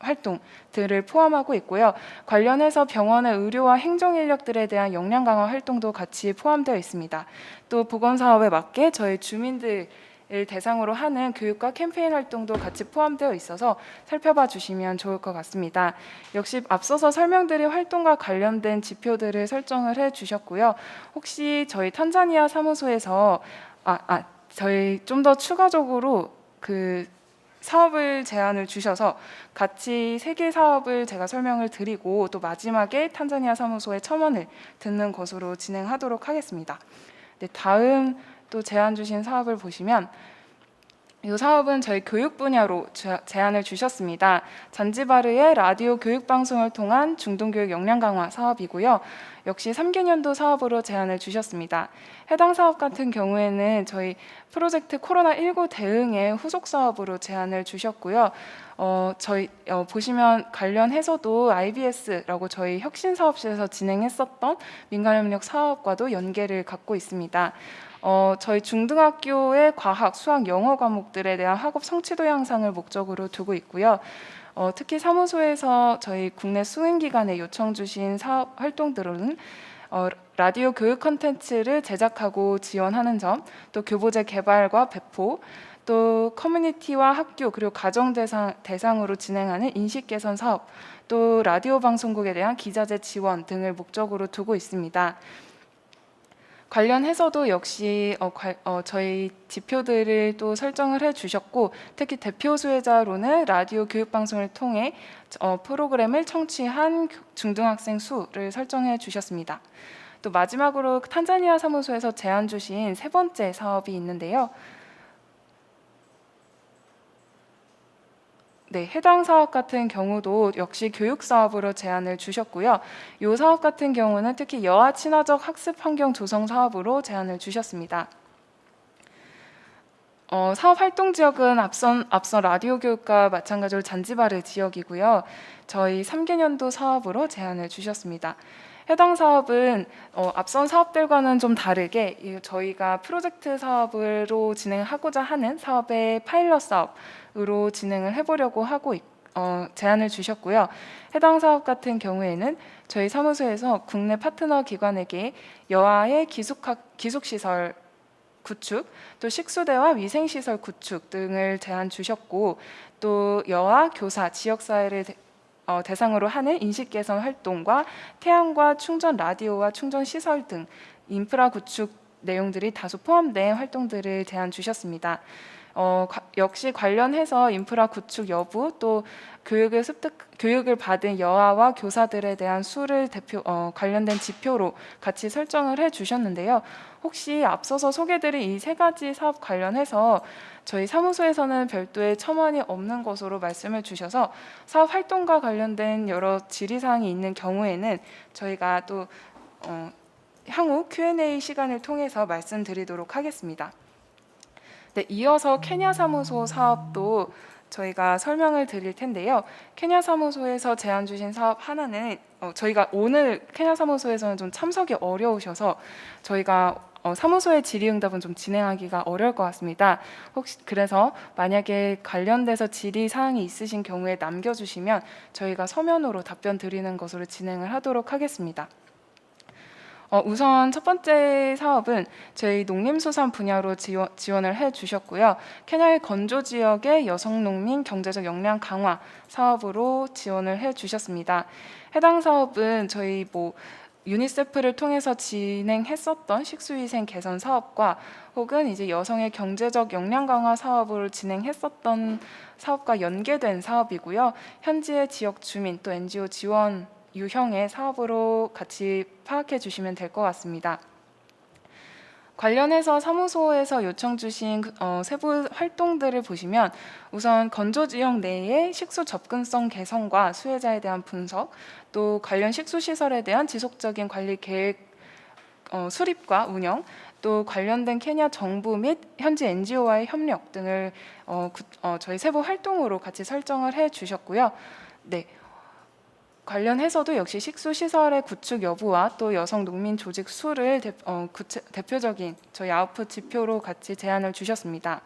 활동들을 포함하고 있고요. 관련해서 병원의 의료와 행정 인력들에 대한 역량 강화 활동도 같이 포함되어 있습니다. 또 보건 사업에 맞게 저희 주민들의 대상으로 하는 교육과 캠페인 활동도 같이 포함되어 있어서 살펴봐 주시면 좋을 것 같습니다. 역시 앞서서 설명드린 활동과 관련된 지표들을 설정을 해 주셨고요. 혹시 저희 탄자니아 사무소에서 저희 좀 더 추가적으로 그 사업을 제안을 주셔서 같이 3개 사업을 제가 설명을 드리고 또 마지막에 탄자니아 사무소의 첨언을 듣는 것으로 진행하도록 하겠습니다. 네, 다음 또 제안 주신 사업을 보시면 이 사업은 저희 교육 분야로 제안을 주셨습니다. 잔지바르의 라디오 교육 방송을 통한 중등교육 역량 강화 사업이고요. 역시 3개년도 사업으로 제안을 주셨습니다. 해당 사업 같은 경우에는 저희 프로젝트 코로나19 대응의 후속 사업으로 제안을 주셨고요. 보시면 관련해서도 IBS라고 저희 혁신사업실에서 진행했었던 민간협력 사업과도 연계를 갖고 있습니다. 저희 중등학교의 과학, 수학, 영어 과목들에 대한 학업 성취도 향상을 목적으로 두고 있고요. 특히 사무소에서 저희 국내 수행기관에 요청 주신 사업 활동들은 라디오 교육 콘텐츠를 제작하고 지원하는 점, 또 교보제 개발과 배포, 또 커뮤니티와 학교 그리고 가정 대상으로 진행하는 인식 개선 사업, 또 라디오 방송국에 대한 기자재 지원 등을 목적으로 두고 있습니다. 관련해서도 역시 저희 지표들을 또 설정을 해주셨고 특히 대표 수혜자로는 라디오 교육방송을 통해 프로그램을 청취한 중등학생 수를 설정해 주셨습니다. 또 마지막으로 탄자니아 사무소에서 제안 주신 3번째 사업이 있는데요. 네, 해당 사업 같은 경우도 역시 교육 사업으로 제안을 주셨고요. 이 사업 같은 경우는 특히 여아 친화적 학습 환경 조성 사업으로 제안을 주셨습니다. 사업 활동 지역은 앞선 라디오 교육과 마찬가지로 잔지바르 지역이고요. 저희 3개년도 사업으로 제안을 주셨습니다. 해당 사업은 앞선 사업들과는 좀 다르게 저희가 프로젝트 사업으로 진행하고자 하는 사업의 파일럿 사업으로 진행을 해보려고 하고 제안을 주셨고요. 해당 사업 같은 경우에는 저희 사무소에서 국내 파트너 기관에게 여아의 기숙시설 구축, 또 식수대와 위생시설 구축 등을 제안 주셨고 또 여아, 교사, 지역사회를 대상으로 하는 인식 개선 활동과 태양과 충전 라디오와 충전 시설 등 인프라 구축 내용들이 다소 포함된 활동들을 제안 주셨습니다. 역시 관련해서 인프라 구축 여부 또 교육을 받은 여아와 교사들에 대한 수를 관련된 지표로 같이 설정을 해주셨는데요. 혹시 앞서서 소개드린 이 3가지 사업 관련해서 저희 사무소에서는 별도의 첨언이 없는 것으로 말씀을 주셔서 사업 활동과 관련된 여러 질의사항이 있는 경우에는 저희가 또 향후 Q&A 시간을 통해서 말씀드리도록 하겠습니다. 네, 이어서 케냐 사무소 사업도 저희가 설명을 드릴 텐데요. 케냐 사무소에서 제안 주신 사업 하나는 저희가 오늘 케냐 사무소에서는 좀 참석이 어려우셔서 저희가 사무소의 질의응답은 좀 진행하기가 어려울 것 같습니다. 혹시 그래서 만약에 관련돼서 질의사항이 있으신 경우에 남겨주시면 저희가 서면으로 답변 드리는 것으로 진행을 하도록 하겠습니다. 우선 첫 번째 사업은 저희 농림수산 분야로 지원을 해주셨고요. 케냐의 건조 지역의 여성 농민 경제적 역량 강화 사업으로 지원을 해주셨습니다. 해당 사업은 저희 유니세프를 통해서 진행했었던 식수위생 개선 사업과 혹은 이제 여성의 경제적 역량 강화 사업을 진행했었던 사업과 연계된 사업이고요. 현지의 지역 주민 또 NGO 지원 유형의 사업으로 같이 파악해 주시면 될 것 같습니다. 관련해서 사무소에서 요청 주신 세부 활동들을 보시면 우선 건조 지역 내의 식수 접근성 개선과 수혜자에 대한 분석, 또 관련 식수 시설에 대한 지속적인 관리 계획 수립과 운영, 또 관련된 케냐 정부 및 현지 NGO와의 협력 등을 저희 세부 활동으로 같이 설정을 해 주셨고요. 네. 관련해서도 역시 식수 시설의 구축 여부와 또 여성 농민 조직 수를 대표적인 저희 아웃풋 지표로 같이 제안을 주셨습니다.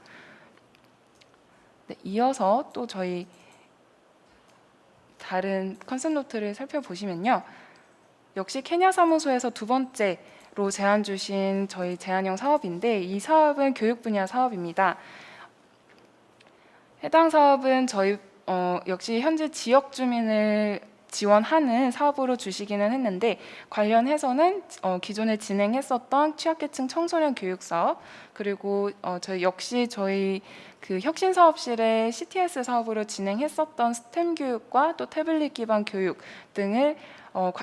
네, 이어서 또 저희 다른 컨셉 노트를 살펴보시면요. 역시 케냐 사무소에서 두 번째 사업으로 제안 주신 저희 제안형 사업인데 이 사업은 교육 분야 사업입니다. 해당 사업은 저희 역시 현재 지역 주민을 지원하는 사업으로 주시기는 했는데 관련해서는 기존에 진행했었던 취약계층 청소년 교육 사업 그리고 저희 그 혁신사업실의 CTS 사업으로 진행했었던 스템 교육과 또 태블릿 기반 교육 등을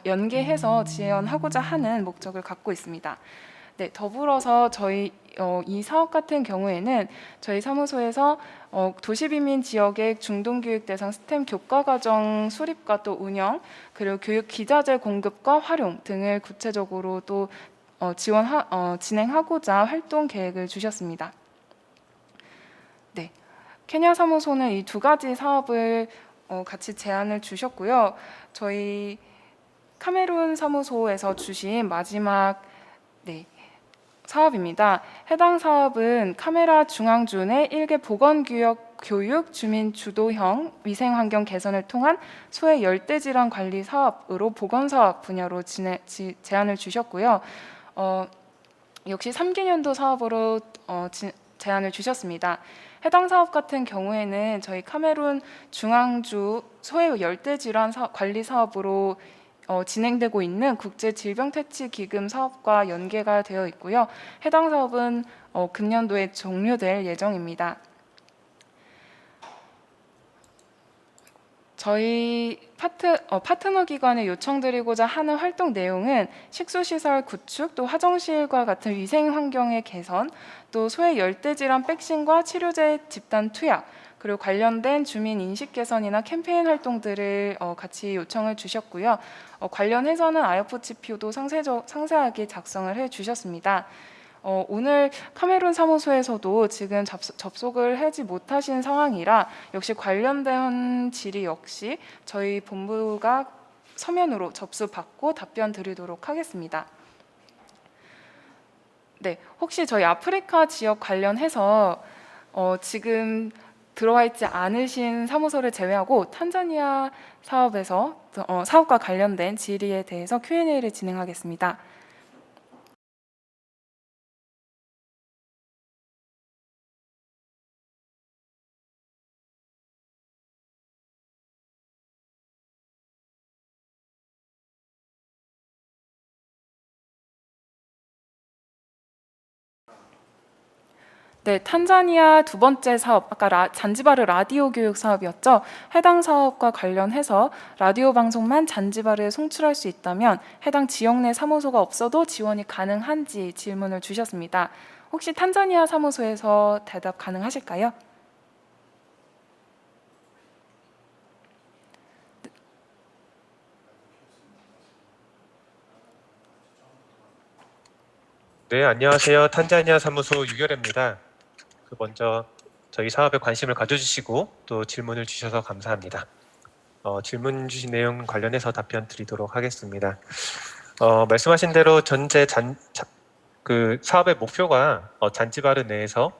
연계해서 지원하고자 하는 목적을 갖고 있습니다. 네, 더불어서 저희 이 사업 같은 경우에는 저희 사무소에서 도시비민 지역의 중등교육 대상 스템 교과과정 수립과 또 운영 그리고 교육 기자재 공급과 활용 등을 구체적으로 또 진행하고자 활동 계획을 주셨습니다. 네, 케냐 사무소는 이 두 가지 사업을 같이 제안을 주셨고요. 저희 카메룬 사무소에서 주신 마지막 사업입니다. 해당 사업은 카메라 중앙주 내 일개 보건구역 교육 주민 주도형 위생환경 개선을 통한 소외 열대질환 관리 사업으로 보건사업 분야로 제안을 주셨고요. 역시 3기년도 사업으로 제안을 주셨습니다. 해당 사업 같은 경우에는 저희 카메룬 중앙주 소외 열대질환 관리 사업으로 진행되고 있는 국제질병퇴치기금 사업과 연계가 되어 있고요. 해당 사업은 금년도에 종료될 예정입니다. 저희 파트너 기관에 요청드리고자 하는 활동 내용은 식수시설 구축, 또 화장실과 같은 위생 환경의 개선, 또 소외 열대질환 백신과 치료제 집단 투약, 그리고 관련된 주민 인식 개선이나 캠페인 활동들을 같이 요청을 주셨고요. 관련해서는 IFCPO도 상세하게 작성을 해주셨습니다. 오늘 카메룬 사무소에서도 지금 접속을 하지 못하신 상황이라 역시 관련된 질의 역시 저희 본부가 서면으로 접수받고 답변 드리도록 하겠습니다. 네, 혹시 저희 아프리카 지역 관련해서 지금 들어와 있지 않으신 사무소를 제외하고 탄자니아 사업과 관련된 질의에 대해서 Q&A를 진행하겠습니다. 네, 탄자니아 두 번째 사업, 아까 잔지바르 라디오 교육 사업이었죠. 해당 사업과 관련해서 라디오 방송만 잔지바르에 송출할 수 있다면 해당 지역 내 사무소가 없어도 지원이 가능한지 질문을 주셨습니다. 혹시 탄자니아 사무소에서 대답 가능하실까요? 네, 안녕하세요. 탄자니아 사무소 유결입니다. 먼저 저희 사업에 관심을 가져주시고 또 질문을 주셔서 감사합니다. 질문 주신 내용 관련해서 답변 드리도록 하겠습니다. 말씀하신 대로 전제 그 사업의 목표가 잔지바르 내에서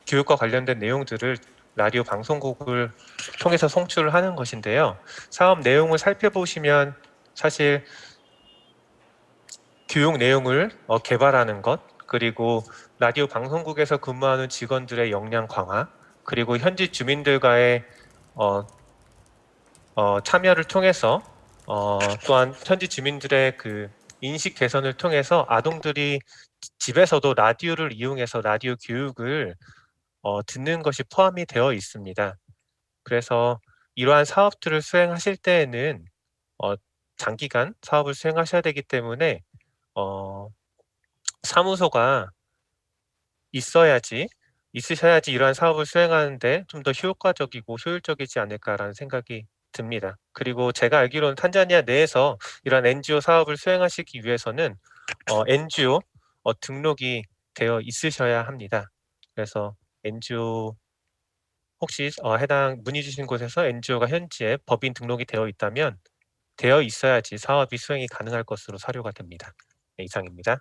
교육과 관련된 내용들을 라디오 방송국을 통해서 송출을 하는 것인데요. 사업 내용을 살펴보시면 사실 교육 내용을 개발하는 것, 그리고 라디오 방송국에서 근무하는 직원들의 역량 강화, 그리고 현지 주민들과의 참여를 통해서 또한 현지 주민들의 그 인식 개선을 통해서 아동들이 집에서도 라디오를 이용해서 라디오 교육을 듣는 것이 포함이 되어 있습니다. 그래서 이러한 사업들을 수행하실 때에는 장기간 사업을 수행하셔야 되기 때문에 사무소가 있으셔야지 이러한 사업을 수행하는데 좀 더 효과적이고 효율적이지 않을까라는 생각이 듭니다. 그리고 제가 알기로는 탄자니아 내에서 이러한 NGO 사업을 수행하시기 위해서는 NGO 등록이 되어 있으셔야 합니다. 그래서 NGO 혹시 해당 문의 주신 곳에서 NGO가 현지에 법인 등록이 되어 있어야지 사업이 수행이 가능할 것으로 사료가 됩니다. 네, 이상입니다.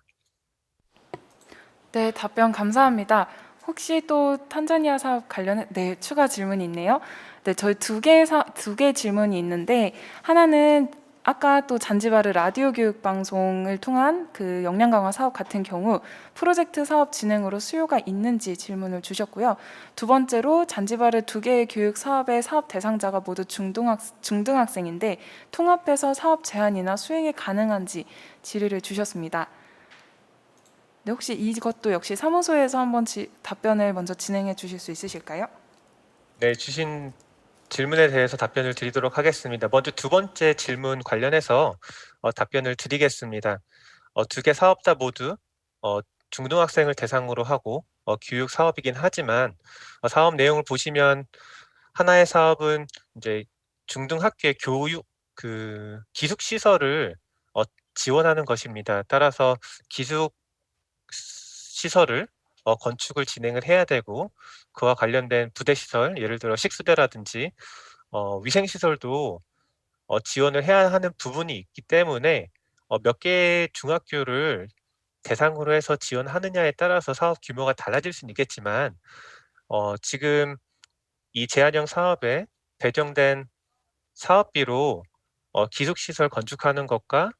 네, 답변 감사합니다. 혹시 또 탄자니아 사업 관련해 추가 질문이 있네요. 네, 저희 두 개 질문이 있는데 하나는 아까 또 잔지바르 라디오 교육 방송을 통한 그 역량 강화 사업 같은 경우 프로젝트 사업 진행으로 수요가 있는지 질문을 주셨고요. 두 번째로 잔지바르 두 개의 교육 사업의 사업 대상자가 모두 중등학생인데 통합해서 사업 제안이나 수행이 가능한지 질의를 주셨습니다. 네, 혹시 이것도 역시 사무소에서 한번 답변을 먼저 진행해 주실 수 있으실까요? 네, 주신 질문에 대해서 답변을 드리도록 하겠습니다. 먼저 두 번째 질문 관련해서 답변을 드리겠습니다. 두 개 사업 다 모두 중등학생을 대상으로 하고 교육 사업이긴 하지만 사업 내용을 보시면 하나의 사업은 이제 중등학교의 교육 기숙 시설을 지원하는 것입니다. 따라서 기숙 시설을 건축을 진행을 해야 되고 그와 관련된 부대 시설, 예를 들어 식수대라든지 위생 시설도 지원을 해야 하는 부분이 있기 때문에 몇 개의 중학교를 대상으로 해서 지원하느냐에 따라서 사업 규모가 달라질 수는 있겠지만 지금 이 제한형 사업에 배정된 사업비로 기숙시설 건축하는 것과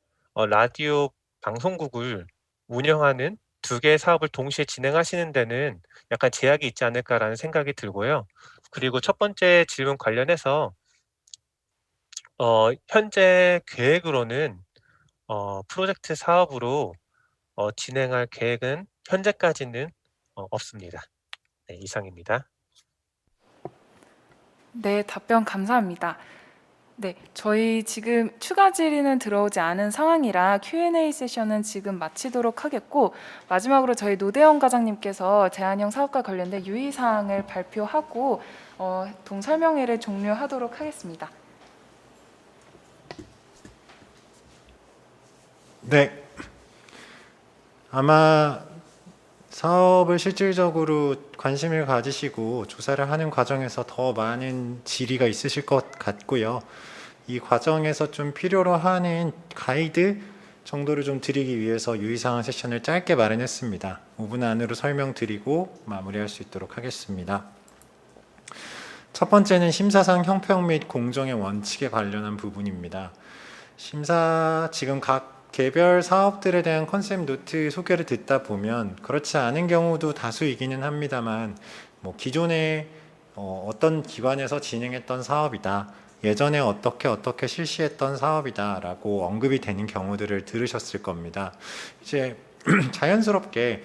라디오 방송국을 운영하는 두 개의 사업을 동시에 진행하시는 데는 약간 제약이 있지 않을까라는 생각이 들고요. 그리고 첫 번째 질문 관련해서 현재 계획으로는 프로젝트 사업으로 진행할 계획은 현재까지는 없습니다. 네, 이상입니다. 네, 답변 감사합니다. 네, 저희 지금 추가 질의는 들어오지 않은 상황이라 Q&A 세션은 지금 마치도록 하겠고 마지막으로 저희 노대영 과장님께서 제한형 사업과 관련된 유의사항을 발표하고 동설명회를 종료하도록 하겠습니다. 네, 아마 사업을 실질적으로 관심을 가지시고 조사를 하는 과정에서 더 많은 질의가 있으실 것 같고요. 이 과정에서 좀 필요로 하는 가이드 정도를 좀 드리기 위해서 유의사항 세션을 짧게 마련했습니다. 5분 안으로 설명드리고 마무리할 수 있도록 하겠습니다. 첫 번째는 심사상 형평 및 공정의 원칙에 관련한 부분입니다. 지금 각 개별 사업들에 대한 컨셉 노트 소개를 듣다 보면 그렇지 않은 경우도 다수이기는 합니다만 기존에 어떤 기관에서 진행했던 사업이다, 예전에 어떻게 실시했던 사업이다 라고 언급이 되는 경우들을 들으셨을 겁니다. 이제 자연스럽게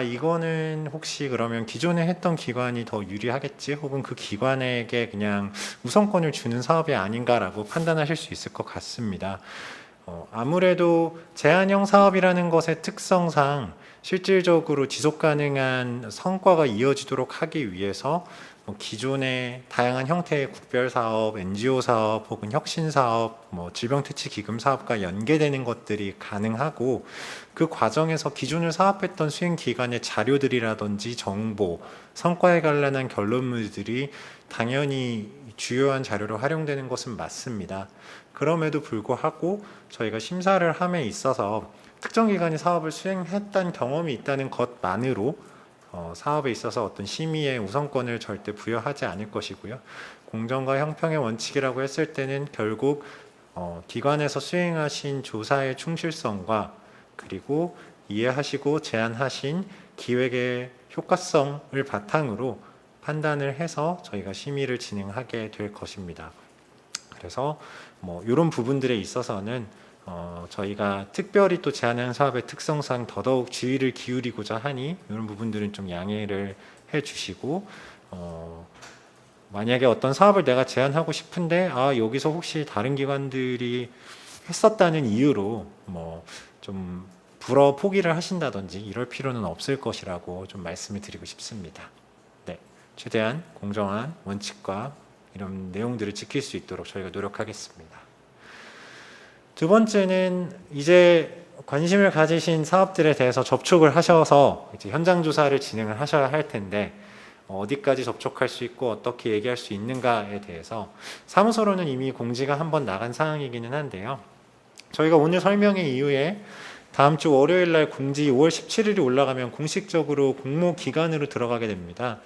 이거는 혹시 그러면 기존에 했던 기관이 더 유리하겠지, 혹은 그 기관에게 그냥 우선권을 주는 사업이 아닌가라고 판단하실 수 있을 것 같습니다. 아무래도 제한형 사업이라는 것의 특성상 실질적으로 지속 가능한 성과가 이어지도록 하기 위해서 기존의 다양한 형태의 국별 사업, NGO 사업 혹은 혁신 사업, 질병특치 기금 사업과 연계되는 것들이 가능하고 그 과정에서 기존을 사업했던 수행 기관의 자료들이라든지 정보, 성과에 관련한 결론물들이 당연히 주요한 자료로 활용되는 것은 맞습니다. 그럼에도 불구하고 저희가 심사를 함에 있어서 특정 기관이 사업을 수행했던 경험이 있다는 것만으로 사업에 있어서 어떤 심의의 우선권을 절대 부여하지 않을 것이고요. 공정과 형평의 원칙이라고 했을 때는 결국 기관에서 수행하신 조사의 충실성과 그리고 이해하시고 제안하신 기획의 효과성을 바탕으로 판단을 해서 저희가 심의를 진행하게 될 것입니다. 그래서 이런 부분들에 있어서는 저희가 특별히 또 제한형 사업의 특성상 더더욱 주의를 기울이고자 하니 이런 부분들은 좀 양해를 해주시고 만약에 어떤 사업을 내가 제안하고 싶은데 여기서 혹시 다른 기관들이 했었다는 이유로 좀 포기를 하신다든지 이럴 필요는 없을 것이라고 좀 말씀을 드리고 싶습니다. 네, 최대한 공정한 원칙과 이런 내용들을 지킬 수 있도록 저희가 노력하겠습니다. 두 번째는 이제 관심을 가지신 사업들에 대해서 접촉을 하셔서 이제 현장 조사를 진행을 하셔야 할 텐데 어디까지 접촉할 수 있고 어떻게 얘기할 수 있는가에 대해서 사무소로는 이미 공지가 한번 나간 사항이기는 한데요. 저희가 오늘 설명회 이후에 다음 주 월요일 날 공지 5월 17일이 올라가면 공식적으로 공모 기간으로 들어가게 됩니다.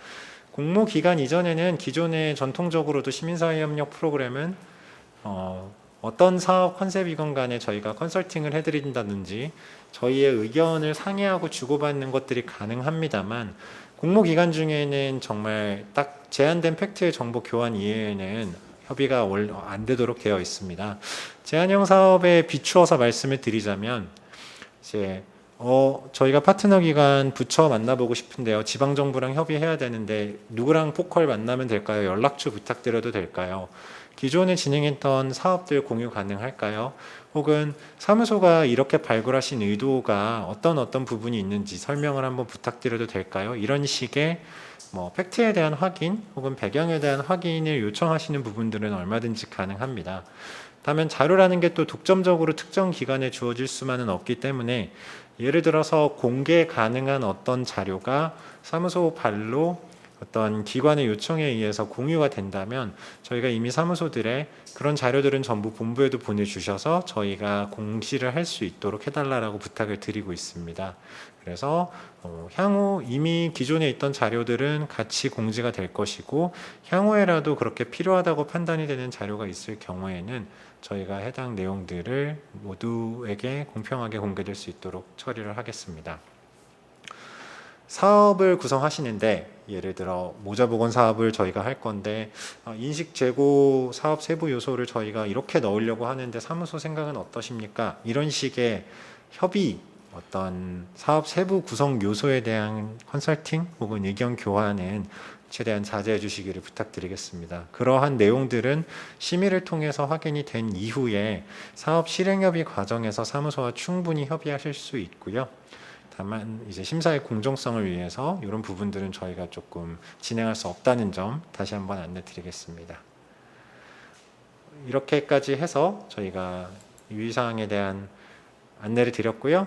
공모 기간 이전에는 기존에 전통적으로도 시민사회 협력 프로그램은 어떤 사업 컨셉이건 간에 저희가 컨설팅을 해드린다든지 저희의 의견을 상의하고 주고받는 것들이 가능합니다만 공모기간 중에는 정말 딱 제한된 팩트의 정보 교환 이외에는 협의가 안 되도록 되어 있습니다. 제한형 사업에 비추어서 말씀을 드리자면 이제 저희가 파트너 기관 부처 만나보고 싶은데요. 지방정부랑 협의해야 되는데 누구랑 포컬 만나면 될까요? 연락처 부탁드려도 될까요? 기존에 진행했던 사업들 공유 가능할까요? 혹은 사무소가 이렇게 발굴하신 의도가 어떤 부분이 있는지 설명을 한번 부탁드려도 될까요? 이런 식의 팩트에 대한 확인 혹은 배경에 대한 확인을 요청하시는 부분들은 얼마든지 가능합니다. 다만 자료라는 게 또 독점적으로 특정 기관에 주어질 수만은 없기 때문에 예를 들어서 공개 가능한 어떤 자료가 사무소 발로 어떤 기관의 요청에 의해서 공유가 된다면 저희가 이미 사무소들의 그런 자료들은 전부 본부에도 보내주셔서 저희가 공시를 할 수 있도록 해달라고 부탁을 드리고 있습니다. 그래서 향후 이미 기존에 있던 자료들은 같이 공지가 될 것이고 향후에라도 그렇게 필요하다고 판단이 되는 자료가 있을 경우에는 저희가 해당 내용들을 모두에게 공평하게 공개될 수 있도록 처리를 하겠습니다. 사업을 구성하시는데 예를 들어 모자보건 사업을 저희가 할 건데 인식 재고 사업 세부 요소를 저희가 이렇게 넣으려고 하는데 사무소 생각은 어떠십니까? 이런 식의 협의 어떤 사업 세부 구성 요소에 대한 컨설팅 혹은 의견 교환은 최대한 자제해 주시기를 부탁드리겠습니다. 그러한 내용들은 심의를 통해서 확인이 된 이후에 사업 실행 협의 과정에서 사무소와 충분히 협의하실 수 있고요. 다만 이제 심사의 공정성을 위해서 이런 부분들은 저희가 조금 진행할 수 없다는 점 다시 한번 안내 드리겠습니다. 이렇게까지 해서 저희가 유의사항에 대한 안내를 드렸고요.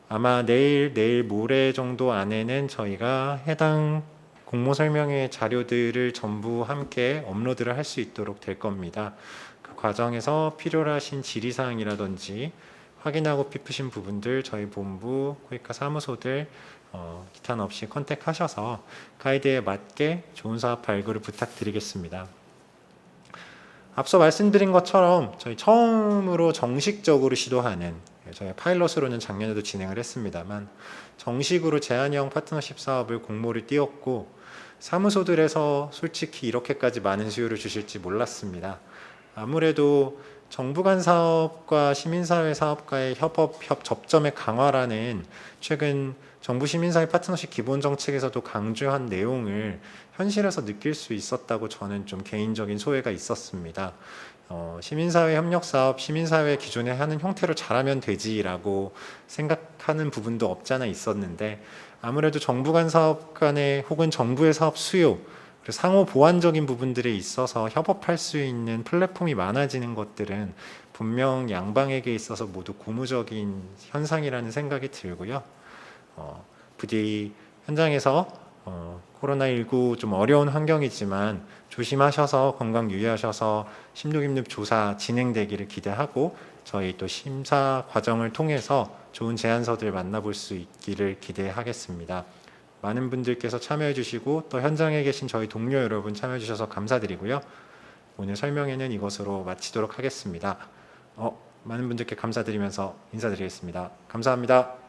아마 내일 모레 정도 안에는 저희가 해당 공모 설명회 자료들을 전부 함께 업로드를 할 수 있도록 될 겁니다. 그 과정에서 필요로 하신 질의사항이라든지 확인하고 싶으신 부분들 저희 본부 코이카 사무소들 기탄 없이 컨택하셔서 가이드에 맞게 좋은 사업 발굴을 부탁드리겠습니다. 앞서 말씀드린 것처럼 저희 처음으로 정식적으로 시도하는 저희 파일럿으로는 작년에도 진행을 했습니다만 정식으로 제한형 파트너십 사업을 공모를 띄웠고 사무소들에서 솔직히 이렇게까지 많은 수요를 주실지 몰랐습니다. 아무래도 정부 간 사업과 시민사회 사업과의 접점의 강화라는 최근 정부 시민사회 파트너십 기본정책에서도 강조한 내용을 현실에서 느낄 수 있었다고 저는 좀 개인적인 소회가 있었습니다. 시민사회 협력사업, 시민사회 기존에 하는 형태로 잘하면 되지라고 생각하는 부분도 없지 않아 있었는데 아무래도 정부 간 사업 간의 혹은 정부의 사업 수요 그리고 상호 보완적인 부분들에 있어서 협업할 수 있는 플랫폼이 많아지는 것들은 분명 양방에게 있어서 모두 고무적인 현상이라는 생각이 들고요. 부디 현장에서 코로나19 좀 어려운 환경이지만 조심하셔서 건강 유의하셔서 심도 조사 진행되기를 기대하고 저희 또 심사 과정을 통해서 좋은 제안서들 만나볼 수 있기를 기대하겠습니다. 많은 분들께서 참여해 주시고 또 현장에 계신 저희 동료 여러분 참여해 주셔서 감사드리고요. 오늘 설명회는 이것으로 마치도록 하겠습니다. 많은 분들께 감사드리면서 인사드리겠습니다. 감사합니다.